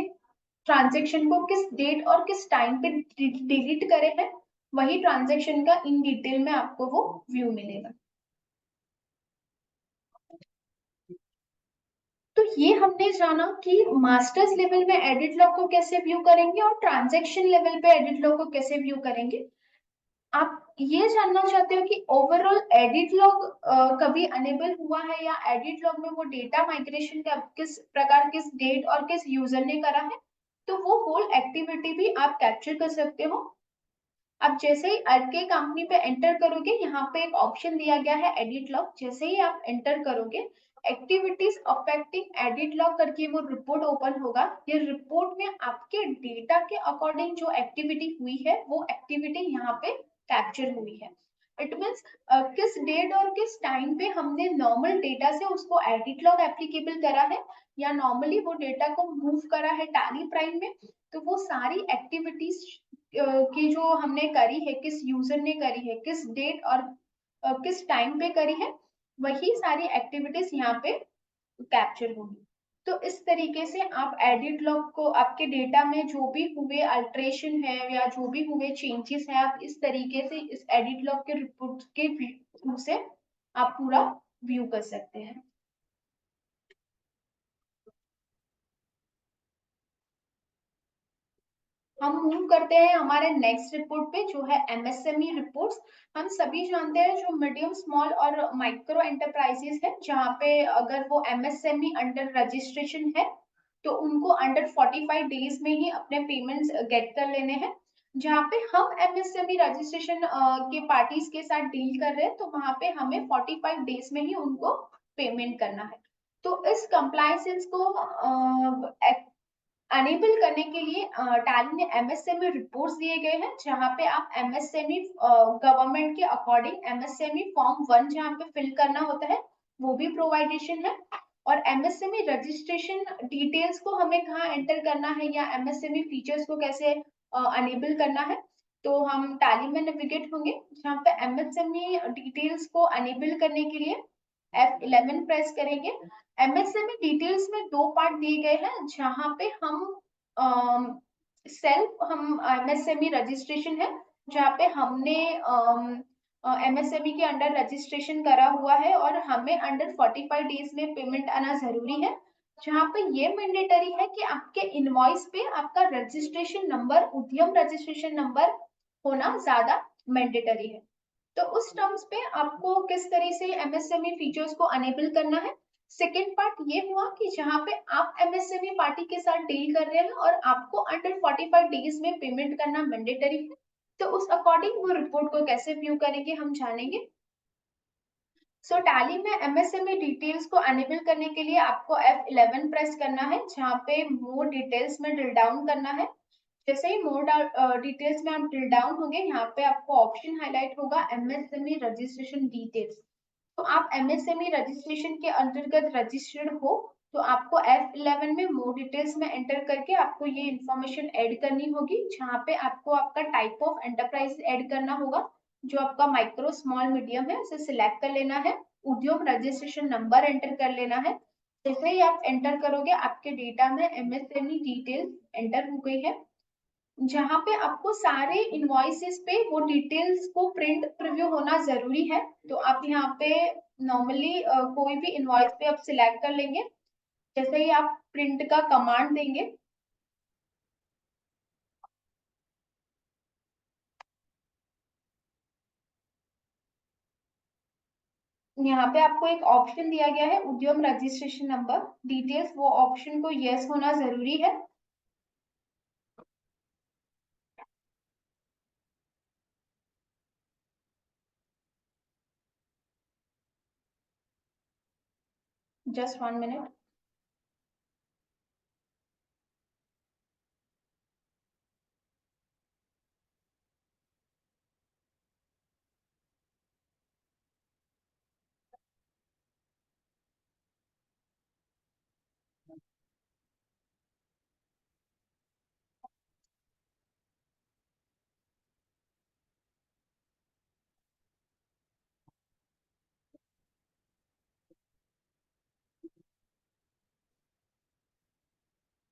ट्रांजेक्शन को किस डेट और किस टाइम पे डिलीट करे हैं, वही ट्रांजेक्शन का इन डिटेल में आपको वो व्यू मिलेगा। तो ये हमने जाना कि मास्टर्स लेवल में एडिट लॉग को कैसे व्यू करेंगे और ट्रांजैक्शन लेवल पे एडिट लॉग को कैसे व्यू करेंगे। आप ये जानना चाहते हो कि ओवरऑल एडिट लॉग कभी अनेबल हुआ है या एडिट लॉग में वो डेटा माइग्रेशन का किस प्रकार, किस डेट और किस यूजर ने करा है, तो वो होल एक्टिविटी भी आप कैप्चर कर सकते हो। अब जैसे ही अर्के कंपनी पे एंटर करोगे, यहाँ पे एक ऑप्शन दिया गया है एडिट लॉग। जैसे ही आप एंटर करोगे, एक्टिविटीज अफेक्टिंग एडिट लॉग करके वो रिपोर्ट ओपन होगा। ये रिपोर्ट में आपके डेटा के अकॉर्डिंग जो एक्टिविटी हुई है वो एक्टिविटी यहाँ पे कैप्चर हुई है। इट मीन्स किस डेट और किस टाइम पे हमने नॉर्मल डेटा से उसको एडिट लॉग एप्लीकेबल करा है या नॉर्मली वो डेटा को मूव करा है टैली प्राइम में, तो वो सारी एक्टिविटीज की जो हमने करी है, किस यूजर ने करी है, किस डेट और किस टाइम पे करी है, वही सारी एक्टिविटीज यहाँ पे कैप्चर होगी। तो इस तरीके से आप एडिट लॉग को, आपके डेटा में जो भी हुए अल्ट्रेशन है या जो भी हुए चेंजेस है, आप इस तरीके से इस एडिट लॉग के रिपोर्ट के थ्रू से आप पूरा व्यू कर सकते हैं। हम मूव करते हैं हमारे नेक्स्ट रिपोर्ट पे जो है एमएसएमई रिपोर्ट्स। हम सभी जानते हैं जो मीडियम स्मॉल और माइक्रो एंटरप्राइजेस है, जहाँ पे अगर वो एमएसएमई अंडर रजिस्ट्रेशन है तो उनको अंडर 45 डेज में ही अपने पेमेंट्स गेट कर लेने हैं। जहाँ पे हम एमएसएमई रजिस्ट्रेशन के पार्टीज के साथ डील कर रहे हैं, तो वहां पे हमें 45 डेज में ही उनको पेमेंट करना है। तो इस कंप्लायंसेस को अनेबल करने के लिए टैली ने एमएसएमई रिपोर्ट्स दिए गए हैं, जहाँ पे आप एमएसएमई गवर्नमेंट के अकॉर्डिंग एमएसएमई फॉर्म 1 जहाँ पे फिल करना होता है वो भी प्रोवाइडेशन है। और एमएसएमई रजिस्ट्रेशन डिटेल्स को हमें कहाँ एंटर करना है या एमएसएमई फीचर्स को कैसे अनेबल करना है, तो हम टैली में नेविगेट होंगे, जहाँ पे एमएसएमई डिटेल्स को अनेबल करने के लिए F11 प्रेस करेंगे। एमएसएमई डिटेल्स में दो पार्ट दिए गए हैं, जहाँ पे हम हम एमएसएमई रजिस्ट्रेशन है, जहाँ पे हमने एमएसएमई के अंडर रजिस्ट्रेशन करा हुआ है और हमें अंडर 45 डेज में पेमेंट आना जरूरी है, जहाँ पे ये मैंडेटरी है कि आपके इनवॉइस पे आपका रजिस्ट्रेशन नंबर, उद्यम रजिस्ट्रेशन नंबर होना ज्यादा मैंडेटरी है। तो उस टर्म्स पे आपको किस तरह से एमएसएमई फीचर्स को अनेबल करना है। सेकेंड पार्ट ये हुआ कि जहाँ पे आप एमएसएमई पार्टी के साथ डील कर रहे हैं और आपको अंडर 45 डेज में पेमेंट करना मैंडेटरी है, तो उस अकॉर्डिंग वो रिपोर्ट को कैसे व्यू करेंगे हम जानेंगे। सो टैली में एमएसएमई डिटेल्स को अनेबल करने के लिए आपको F11 प्रेस करना है, जहाँ पे मोर डिटेल्स में ड्रिल डाउन करना है। जैसे ही मोर डिटेल्स में आप ड्रिल डाउन होंगे, यहाँ पे आपको ऑप्शन हाईलाइट होगा एमएसएमई रजिस्ट्रेशन डिटेल्स। तो आप एमएसएमई रजिस्ट्रेशन के अंतर्गत रजिस्टर्ड हो, तो आपको F11 में मोर डिटेल्स में एंटर करके आपको ये इंफॉर्मेशन ऐड करनी होगी, जहाँ पे आपको आपका टाइप ऑफ एंटरप्राइज ऐड करना होगा, जो आपका माइक्रो स्मॉल मीडियम है उसे सिलेक्ट कर लेना है। उद्योग रजिस्ट्रेशन नंबर एंटर कर लेना है। जैसे ही आप एंटर करोगे, आपके डेटा में एमएसएमई डिटेल्स एंटर हो गई है, जहाँ पे आपको सारे इनवॉइसेस पे वो डिटेल्स को प्रिंट प्रीव्यू होना जरूरी है। तो आप यहाँ पे नॉर्मली कोई भी इनवॉइस पे आप सिलेक्ट कर लेंगे। जैसे ही आप प्रिंट का कमांड देंगे, यहाँ पे आपको एक ऑप्शन दिया गया है उद्यम रजिस्ट्रेशन नंबर डिटेल्स, वो ऑप्शन को यस होना जरूरी है। Just 1 minute.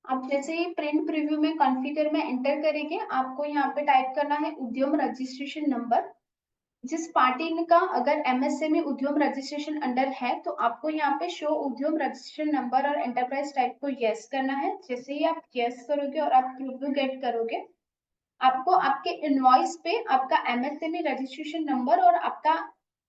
आप जैसे ही प्रिंट प्रीव्यू में कॉन्फ़िगर में एंटर करेंगे, आपको यहाँ पे टाइप करना है उद्यम रजिस्ट्रेशन नंबर। जिस पार्टी का अगर एमएसएमई उद्यम रजिस्ट्रेशन अंडर है, तो आपको यहाँ पे शो उद्यम रजिस्ट्रेशन नंबर और एंटरप्राइज टाइप को यस करना है। जैसे ही आप यस करोगे और आप प्रीव्यू गेट करोगे, आपको आपके इनवॉइस पे आपका एमएसएमई रजिस्ट्रेशन नंबर और आपका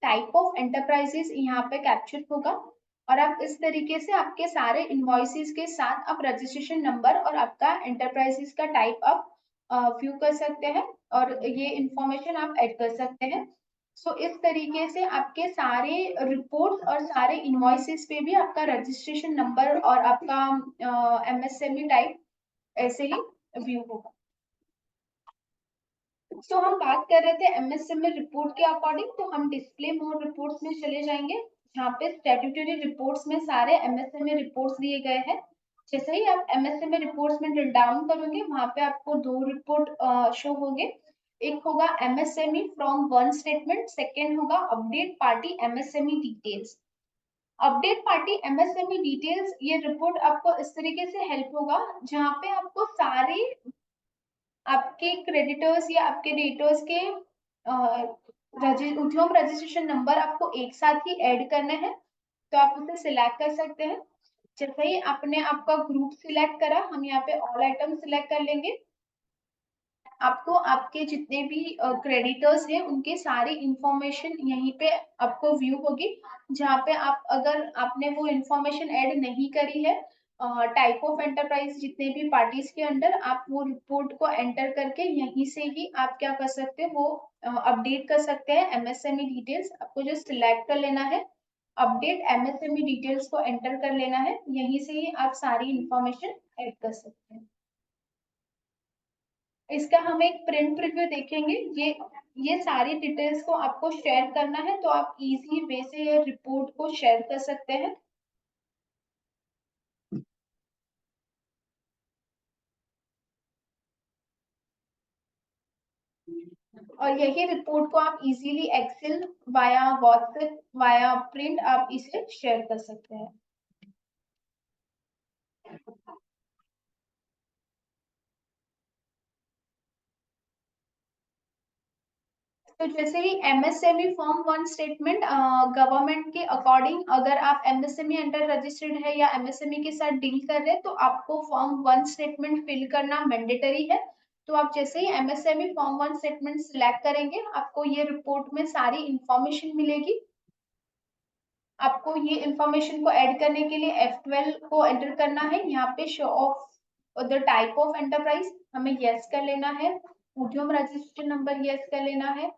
टाइप ऑफ एंटरप्राइजेस यहाँ पे कैप्चर होगा, और आप इस तरीके से आपके सारे इनवॉइसेस के साथ आप रजिस्ट्रेशन नंबर और आपका एंटरप्राइजेस का टाइप आप व्यू कर सकते हैं, और ये इंफॉर्मेशन आप ऐड कर सकते हैं। सो इस तरीके से आपके सारे रिपोर्ट्स और सारे इनवॉइसेस पे भी आपका रजिस्ट्रेशन नंबर और आपका एमएसएमई टाइप ऐसे ही व्यू होगा। तो हम बात कर रहे थे एमएसएमई रिपोर्ट के अकॉर्डिंग, तो हम डिस्प्ले मोड रिपोर्ट्स में चले जाएंगे, जहाँ पे स्टैट्यूटरी रिपोर्ट्स में सारे एमएसएमई रिपोर्ट्स दिए गए हैं। जैसे ही आप एमएसएमई रिपोर्ट्स में ड्रिल डाउन करोगे, वहां पे आपको दो रिपोर्ट शो होंगे। एक होगा MSME from one statement, second होगा update party MSME details. Update party MSME details, ये रिपोर्ट आपको इस तरीके से हेल्प होगा, जहाँ पे आपको सारे आपके क्रेडिटर्स या आपके डेटर्स के उद्यम रजिस्ट्रेशन नंबर आपको एक साथ ही ऐड करना है, तो आप उसे सिलेक्ट कर सकते हैं। जैसे ही आपने आपका ग्रुप सिलेक्ट करा, हम यहाँ पे ऑल आइटम सिलेक्ट कर लेंगे। आपको आपके जितने भी क्रेडिटर्स हैं उनके सारी इंफॉर्मेशन यहीं पे आपको व्यू होगी, जहाँ पे आप अगर आपने वो इंफॉर्मेशन ऐड नहीं करी है, टाइप ऑफ एंटरप्राइज जितने भी पार्टीज के अंडर, आप वो रिपोर्ट को एंटर करके यहीं से ही आप क्या कर सकते हो, वो अपडेट कर सकते हैं एमएसएमई डिटेल्स। आपको जो सिलेक्ट कर लेना है, अपडेट एमएसएमई डिटेल्स को एंटर कर लेना है, यहीं से ही आप सारी इंफॉर्मेशन ऐड कर सकते हैं। इसका हम एक प्रिंट प्रीव्यू देखेंगे। ये सारी डिटेल्स को आपको शेयर करना है, तो आप इजी वे से ये रिपोर्ट को शेयर कर सकते हैं। और यही रिपोर्ट को आप easily excel via WhatsApp via print आप इसे शेयर कर सकते हैं। तो जैसे ही MSME form one statement government के अकॉर्डिंग, अगर आप एमएसएमई अंडर रजिस्टर्ड है या एमएसएमई के साथ डील कर रहे हैं तो आपको फॉर्म वन स्टेटमेंट फिल करना मैंडेटरी है। तो आप जैसे ही MSME form one statement select करेंगे आपको ये रिपोर्ट में सारी इंफॉर्मेशन मिलेगी। आपको ये इंफॉर्मेशन को ऐड करने के लिए F12 को एंटर करना है। यहाँ पे show off the type of enterprise हमें यस कर लेना है, उद्यम रजिस्ट्रेशन नंबर यस कर लेना है,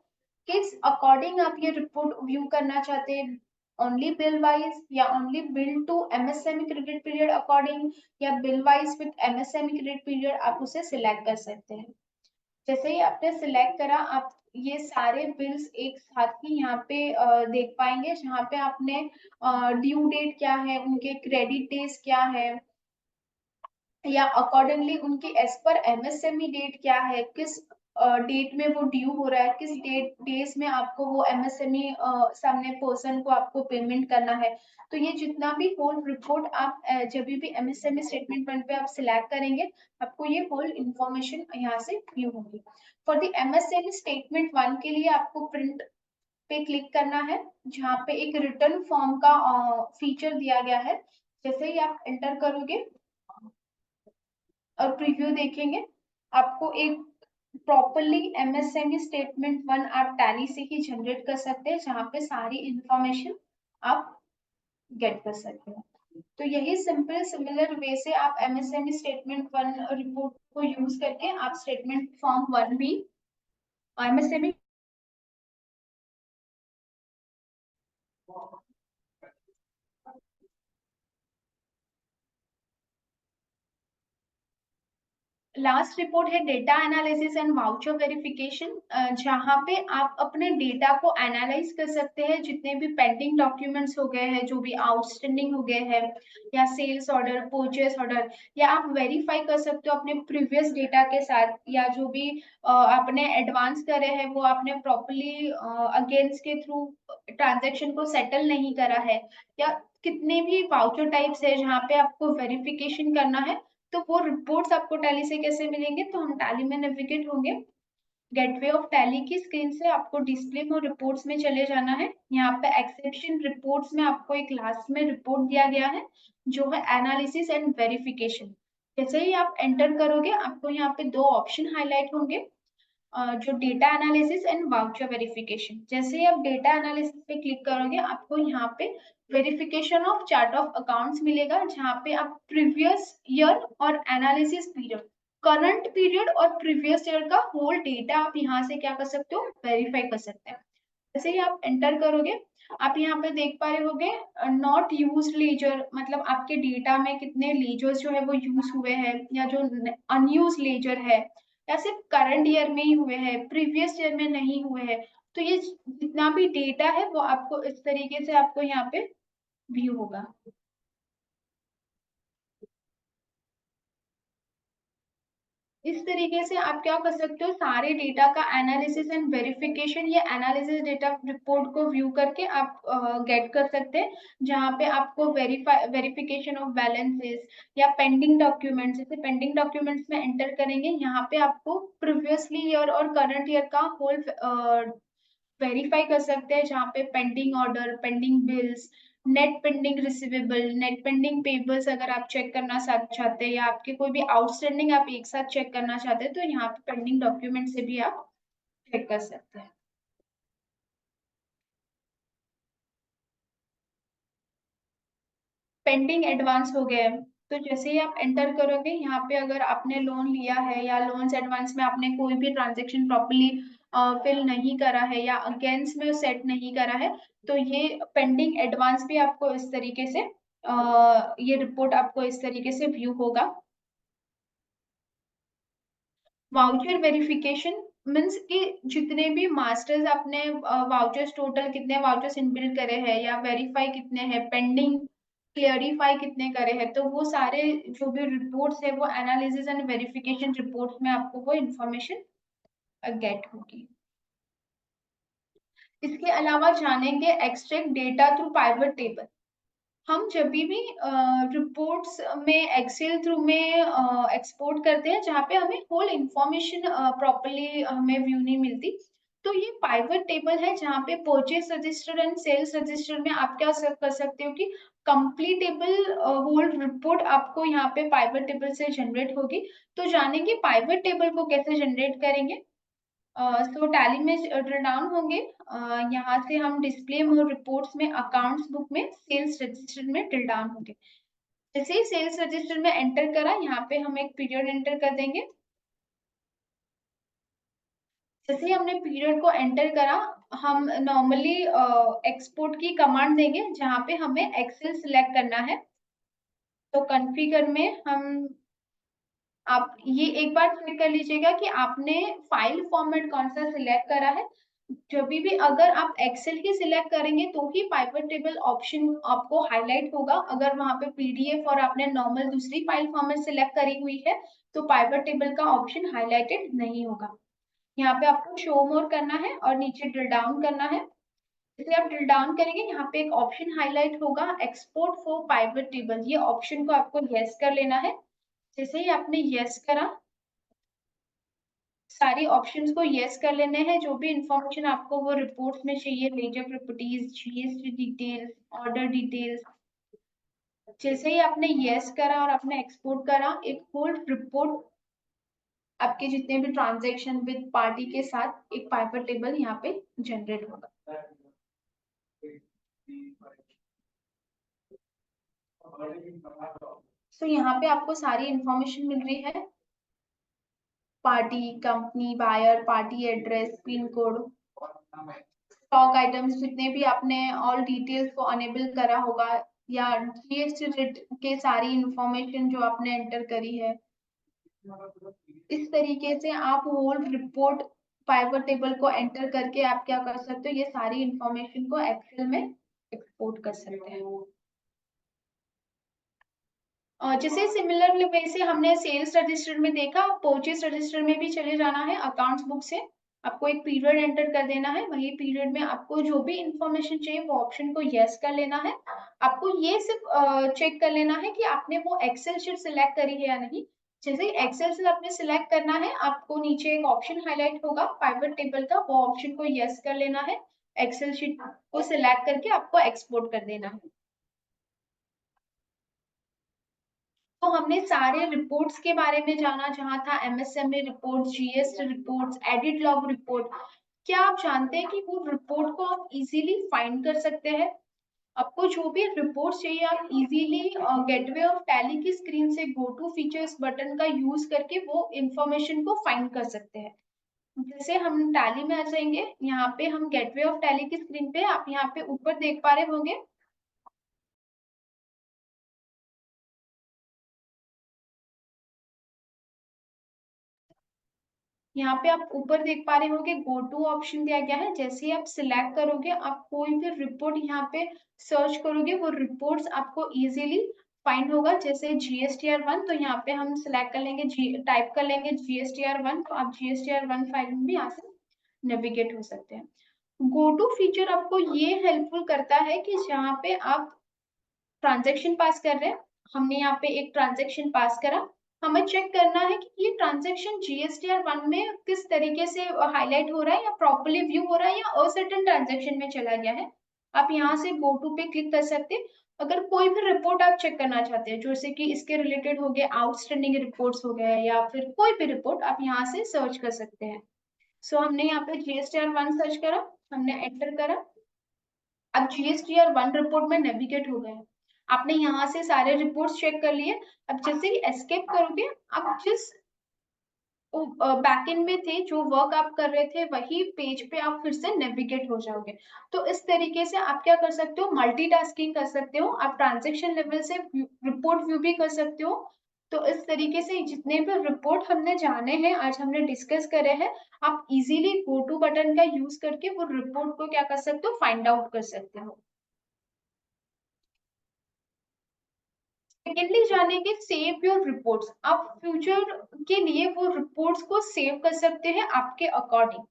किस अकॉर्डिंग आप ये रिपोर्ट व्यू करना चाहते हैं, ओनली बिल वाइज या only bill to MSME credit period according, या bill wise with MSME credit period, आप उसे सिलेक्ट कर सकते हैं। जैसे ही आपने सिलेक्ट करा आप ये सारे बिल्स एक साथ ही यहाँ पे देख पाएंगे, जहाँ पे आपने ड्यू डेट क्या है, उनके क्रेडिट डेज क्या है, या अकॉर्डिंगली उनकी एज पर एमएसएमई डेट क्या है, किस डेट में वो ड्यू हो रहा है, किस डेज में आपको वो एमएसएमई सामने पर्सन को आपको पेमेंट करना है। तो ये जितना भी होल रिपोर्ट आप जब भी एमएसएमई स्टेटमेंट वन पे आप सिलेक्ट करेंगे आपको ये होल इंफॉर्मेशन यहाँ से व्यू होगी। For the MSME statement one के लिए आपको प्रिंट पे क्लिक करना है, जहाँ पे एक रिटर्न फॉर्म का फीचर दिया गया है। जैसे ही आप एंटर करोगे और प्रीव्यू देखेंगे आपको एक प्रॉपरली एमएसएमई स्टेटमेंट वन आप टैली से ही जनरेट कर सकते हैं, जहाँ पे सारी इंफॉर्मेशन आप गेट कर सकते हैं। तो यही सिंपल सिमिलर वे से आप एमएसएमई स्टेटमेंट वन रिपोर्ट को यूज करके आप स्टेटमेंट फॉर्म वन भी एमएसएमई लास्ट रिपोर्ट है data analysis and voucher verification, जहाँ पे आप अपने डेटा को एनालाइज कर सकते हैं, जितने भी पेंडिंग डॉक्यूमेंट्स हो गए हैं, जो भी आउटस्टैंडिंग हो गए हैं, या सेल्स ऑर्डर परचेस ऑर्डर, या आप वेरीफाई कर सकते हो अपने प्रीवियस डेटा के साथ, या जो भी आपने एडवांस करे हैं वो आपने प्रॉपरली अगेंस्ट के थ्रू ट्रांजेक्शन को सेटल नहीं करा है, या कितने भी वाउचर टाइप्स है जहाँ पे आपको वेरिफिकेशन करना है। तो वो रिपोर्ट्स आपको टैली से कैसे मिलेंगे, तो हम टैली में नेविगेट होंगे, गेटवे ऑफ टैली की स्क्रीन से आपको डिस्प्ले में रिपोर्ट्स में चले जाना है। यहाँ पे एक्सेप्शन रिपोर्ट्स में आपको एक लास्ट में रिपोर्ट दिया गया है जो है एनालिसिस एंड वेरिफिकेशन। जैसे ही आप एंटर करोगे आपको यहाँ पे दो ऑप्शन हाईलाइट होंगे, जो data analysis and voucher verification. जैसे ही आप डेटा एनालिसिस पे क्लिक करोगे आपको यहाँ पे verification of chart of accounts मिलेगा, जहाँ पे आप प्रीवियस ईयर और एनालिसिस पीरियड, करंट पीरियड और प्रीवियस ईयर का होल डेटा आप यहाँ से क्या कर सकते हो, वेरीफाई कर सकते हैं। जैसे ही आप एंटर करोगे आप यहाँ पे देख पा रहे होगे नॉट यूज लेजर, मतलब आपके डेटा में कितने लेजर्स जो है वो यूज हुए हैं, या जो अनयूज लेजर है, या सिर्फ करंट ईयर में ही हुए हैं, प्रीवियस ईयर में नहीं हुए हैं। तो ये जितना भी डेटा है वो आपको इस तरीके से आपको यहाँ पे व्यू होगा। इस तरीके से आप क्या कर सकते हो, सारे डेटा का एनालिसिस एंड वेरिफिकेशन, ये एनालिसिस डेटा रिपोर्ट को व्यू करके आप गेट कर सकते हैं, जहाँ पे आपको वेरिफिकेशन ऑफ बैलेंसेस या पेंडिंग डॉक्यूमेंट्स, जैसे पेंडिंग डॉक्यूमेंट्स में एंटर करेंगे यहाँ पे आपको प्रीवियसली ईयर और करंट ईयर का होल वेरीफाई कर सकते हैं, जहाँ पे pending order, pending bills, net pending receivable, net pending payables अगर आप चेक करना चाहते हैं, या आपके कोई भी आउटस्टैंडिंग आप एक साथ चेक करना चाहते हैं, तो यहाँ पे पेंडिंग डॉक्यूमेंट से भी आप चेक कर सकते हैं। पेंडिंग एडवांस हो गए हैं, तो जैसे ही आप एंटर करोगे यहाँ पे, अगर आपने लोन लिया है या लोन्स एडवांस में आपने कोई भी ट्रांजेक्शन प्रॉपरली फिल नहीं करा है या अगेंस्ट में सेट नहीं करा है, तो ये पेंडिंग एडवांस भी आपको इस तरीके से ये रिपोर्ट आपको इस तरीके से व्यू होगा। वाउचर वेरिफिकेशन मीन्स कि जितने भी मास्टर्स अपने वाउचर्स, टोटल कितने वाउचर्स इनबिल्ड करे हैं, या वेरीफाई कितने हैं, पेंडिंग क्लियरिफाई कितने करे हैं, तो वो सारे जो भी रिपोर्ट्स है वो एनालिसिस एंड वेरिफिकेशन रिपोर्ट्स में आपको वो इंफॉर्मेशन गेट होगी। इसके अलावा जानेंगे extract data through pivot table. हम जब भी रिपोर्ट्स में एक्सेल थ्रू में एक्सपोर्ट करते हैं जहाँ पे हमें होल इंफॉर्मेशन प्रॉपरली हमें व्यू नहीं मिलती, तो ये पाइवट टेबल है जहाँ पे purchase register and sales register में आप क्या कर सकते हो कि कंप्लीटेबल होल रिपोर्ट आपको यहाँ पे पाइवट टेबल से जनरेट होगी। तो जानेंगे पाइवट टेबल को कैसे जनरेट करेंगे। सो टैली में ड्रिल डाउन होंगे, यहाँ से हम डिस्प्ले मोर रिपोर्ट्स में अकाउंट्स बुक में सेल्स रजिस्टर में ड्रिल डाउन होंगे। जैसे ही सेल्स रजिस्टर में एंटर करा, यहाँ पे हम एक पीरियड एंटर कर देंगे। जैसे ही हमने पीरियड को एंटर करा, हम नॉर्मली एक्सपोर्ट की कमांड देंगे जहाँ पे हमें एक्सेल सिलेक्ट करना है। तो कॉन्फ़िगर में हम आप ये एक बार चेक कर लीजिएगा कि आपने फाइल फॉर्मेट कौन सा सिलेक्ट करा है। जब भी अगर आप एक्सेल ही सिलेक्ट करेंगे तो ही पाइवट टेबल ऑप्शन आपको हाईलाइट होगा। अगर वहां पे पीडीएफ और आपने नॉर्मल दूसरी फाइल फॉर्मेट सिलेक्ट करी हुई है तो पाइवट टेबल का ऑप्शन हाईलाइटेड नहीं होगा। यहाँ पे आपको शो मोर करना है और नीचे ड्रिल डाउन करना है। इसलिए आप ड्रिल डाउन करेंगे, यहाँ पे एक ऑप्शन हाईलाइट होगा एक्सपोर्ट फॉर पाइवट टेबल, ये ऑप्शन को आपको यस कर लेना है। जैसे ही आपने यस करा, सारी ऑप्शंस को यस कर लेने हैं। जो भी इंफॉर्मेशन आपको वो रिपोर्ट्स में चाहिए, major properties, GST details, order details, जैसे ही आपने यस करा और आपने एक्सपोर्ट करा, एक होल रिपोर्ट आपके जितने भी ट्रांजैक्शन विद पार्टी के साथ एक पाइवट टेबल यहाँ पे जनरेट होगा। तो यहाँ पे आपको सारी इंफॉर्मेशन मिल रही है, party, company, buyer, party address, pin code, stock items जितने भी आपने ऑल डिटेल्स को अनेबल करा होगा, या जीएसटी रेट के सारी इंफॉर्मेशन जो आपने एंटर करी है। इस तरीके से आप होल रिपोर्ट पाइवट टेबल को एंटर करके आप क्या कर सकते हो, ये सारी इंफॉर्मेशन को एक्सेल में एक्सपोर्ट कर सकते हैं। जैसे सिमिलर वे से हमने सेल्स रजिस्टर में देखा, परचेस रजिस्टर में भी चले जाना है। अकाउंट्स बुक से आपको एक पीरियड एंटर कर देना है, वही पीरियड में आपको जो भी इंफॉर्मेशन चाहिए वो ऑप्शन को यस कर लेना है। आपको ये सिर्फ चेक कर लेना है कि आपने वो एक्सेल शीट सिलेक्ट करी है या नहीं। जैसे ही एक्सेल शीट आपने सिलेक्ट करना है, आपको नीचे एक ऑप्शन हाईलाइट होगा पाइवट टेबल का, वो ऑप्शन को यस कर लेना है। एक्सेल शीट को सिलेक्ट करके आपको एक्सपोर्ट कर देना है। तो हमने सारे रिपोर्ट्स के बारे में जाना, जहाँ था MSME report, GST reports, edit log report. क्या आप जानते हैं कि वो रिपोर्ट को आप इजीली फाइंड कर सकते हैं? आपको जो भी रिपोर्ट्स चाहिए आप इजीली गेटवे ऑफ टैली की स्क्रीन से गो टू फीचर्स बटन का यूज करके वो इंफॉर्मेशन को फाइंड कर सकते हैं। जैसे हम टैली में आ जाएंगे, यहाँ पे हम गेटवे ऑफ टैली की स्क्रीन पे, आप यहाँ पे ऊपर देख पा रहे होंगे, यहाँ पे आप ऊपर देख पा रहे होंगे गो टू ऑप्शन दिया गया है। जैसे ही आप सिलेक्ट करोगे, आप कोई भी रिपोर्ट यहाँ पे सर्च करोगे, वो रिपोर्ट्स आपको इजीली फाइंड होगा। जैसे GSTR1, तो यहाँ पे हम सिलेक्ट कर लेंगे, टाइप कर लेंगे GSTR1, तो आप GSTR1 फाइल में भी यहाँ से नेविगेट हो सकते हैं। गो टू फीचर आपको ये हेल्पफुल करता है कि जहाँ पे आप ट्रांजेक्शन पास कर रहे हैं, हमने यहाँ पे एक ट्रांजेक्शन पास करा, हमें चेक करना है कि ये ट्रांजेक्शन GSTR1 में किस तरीके से हाईलाइट हो रहा है, या प्रॉपरली व्यू हो रहा है, या असर्टेन ट्रांजेक्शन में चला गया है। आप यहाँ से गो टू पे क्लिक कर सकते हैं। अगर कोई भी रिपोर्ट आप चेक करना चाहते हैं, जैसे कि इसके रिलेटेड हो गए आउटस्टैंडिंग रिपोर्ट्स हो गए, या फिर कोई भी रिपोर्ट, आप यहाँ से सर्च कर सकते हैं। सो हमने यहाँ पे GSTR1 सर्च करा, हमने एंटर करा, अब GSTR1 रिपोर्ट में नेविगेट हो गए। आपने यहाँ से सारे रिपोर्ट्स चेक कर लिए। अब जैसे ही एस्केप करोगे, आप जिस बैकएंड में थे, जो वर्क आप कर रहे थे, वही पेज पे आप फिर से नेविगेट हो जाओगे। तो इस तरीके से आप क्या कर सकते हो, मल्टीटास्किंग कर सकते हो। आप ट्रांजैक्शन लेवल से रिपोर्ट व्यू भी कर सकते हो। तो इस तरीके से जितने भी रिपोर्ट हमने जाने हैं, आज हमने डिस्कस करे हैं, आप इजीली गो टू बटन का यूज करके वो रिपोर्ट को क्या कर सकते हो, फाइंड आउट कर सकते हो। सेकेंडली जानेंगे सेव योर रिपोर्ट्स। आप फ्यूचर के लिए वो रिपोर्ट्स को सेव कर सकते हैं आपके अकॉर्डिंग।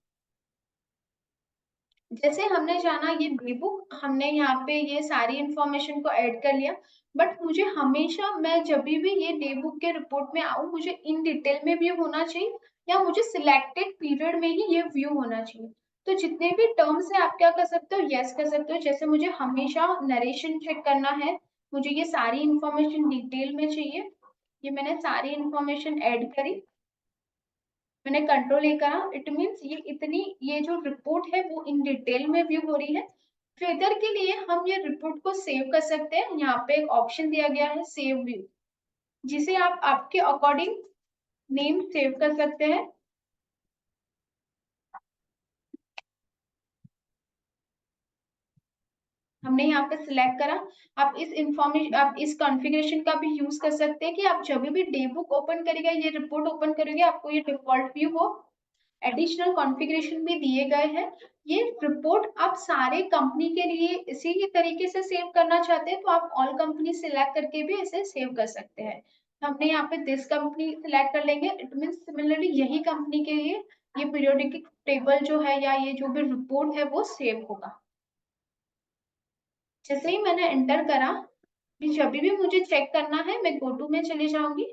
जैसे हमने जाना ये डे बुक, हमने यहाँ पे ये सारी इंफॉर्मेशन को ऐड कर लिया, बट मुझे हमेशा, मैं जब भी ये डे बुक के रिपोर्ट में आऊँ, मुझे इन डिटेल में व्यू होना चाहिए या मुझे सिलेक्टेड पीरियड में ही ये व्यू होना चाहिए। तो जितने भी टर्म्स है आप क्या कर सकते हो, यस कर सकते हो। जैसे मुझे हमेशा नरेशन चेक करना है, मुझे ये सारी इंफॉर्मेशन डिटेल में चाहिए, ये मैंने सारी इंफॉर्मेशन ऐड करी, मैंने कंट्रोल ए करा, इट मीन्स ये इतनी, ये जो रिपोर्ट है वो इन डिटेल में व्यू हो रही है। फिर के लिए हम ये रिपोर्ट को सेव कर सकते हैं, यहाँ पे एक ऑप्शन दिया गया है सेव व्यू, जिसे आप आपके अकॉर्डिंग नेम सेव कर सकते हैं। हमने यहाँ पे सिलेक्ट करा। आप इस कॉन्फ़िगरेशन का भी यूज कर सकते हैं कि आप जब भी डे बुक ओपन करेगा, ये रिपोर्ट ओपन करेंगे, आपको ये डिफॉल्ट व्यू हो। एडिशनल कॉन्फ़िगरेशन भी दिए गए हैं। ये रिपोर्ट आप सारे कंपनी के लिए इसी ही तरीके से सेव करना चाहते हैं तो आप ऑल कंपनी सिलेक्ट करके भी इसे सेव कर सकते हैं। हमने यहाँ पे दिस कंपनी सिलेक्ट कर लेंगे, इट मीन्स सिमिलरली यही कंपनी के लिए ये पीरियोडिक टेबल जो है या ये जो भी रिपोर्ट है वो सेव होगा। जैसे ही मैंने एंटर करा, जब भी मुझे चेक करना है मैं गो टू में चली जाऊंगी,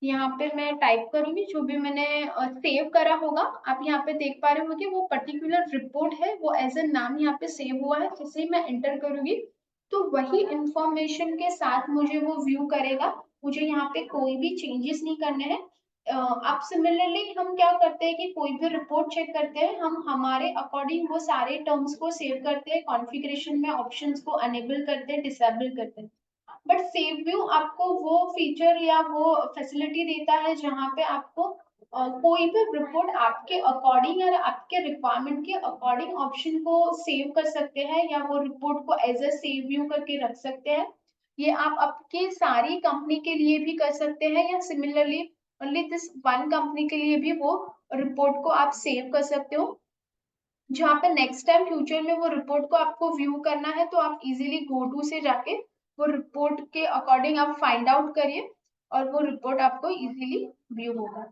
यहाँ पे मैं टाइप करूंगी जो भी मैंने सेव करा होगा। आप यहाँ पे देख पा रहे होंगे वो पर्टिकुलर रिपोर्ट है, वो एज ए नाम यहाँ पे सेव हुआ है। जैसे ही मैं एंटर करूंगी तो वही इंफॉर्मेशन के साथ मुझे वो व्यू करेगा, मुझे यहाँ पे कोई भी चेंजेस नहीं करने हैं। अब सिमिलरली हम क्या करते हैं कि कोई भी रिपोर्ट चेक करते हैं, हम हमारे अकॉर्डिंग वो सारे टर्म्स को सेव करते हैं, कॉन्फ़िगरेशन में ऑप्शंस को अनेबल करते हैं, डिसेबल करते हैं। बट सेव व्यू आपको वो फीचर या वो फैसिलिटी देता है जहाँ पे आपको कोई भी रिपोर्ट आपके अकॉर्डिंग या आपके रिक्वायरमेंट के अकॉर्डिंग ऑप्शन को सेव कर सकते हैं या वो रिपोर्ट को एज अ सेव व्यू करके रख सकते हैं। ये आप आपके सारी कंपनी के लिए भी कर सकते हैं या similarly only this one company के लिए भी वो रिपोर्ट को आप सेव कर सकते हो। जहाँ पे नेक्स्ट टाइम फ्यूचर में वो रिपोर्ट को आपको व्यू करना है तो आप इजीली गो टू से जाके वो रिपोर्ट के अकॉर्डिंग आप फाइंड आउट करिए और वो रिपोर्ट आपको इजीली व्यू होगा।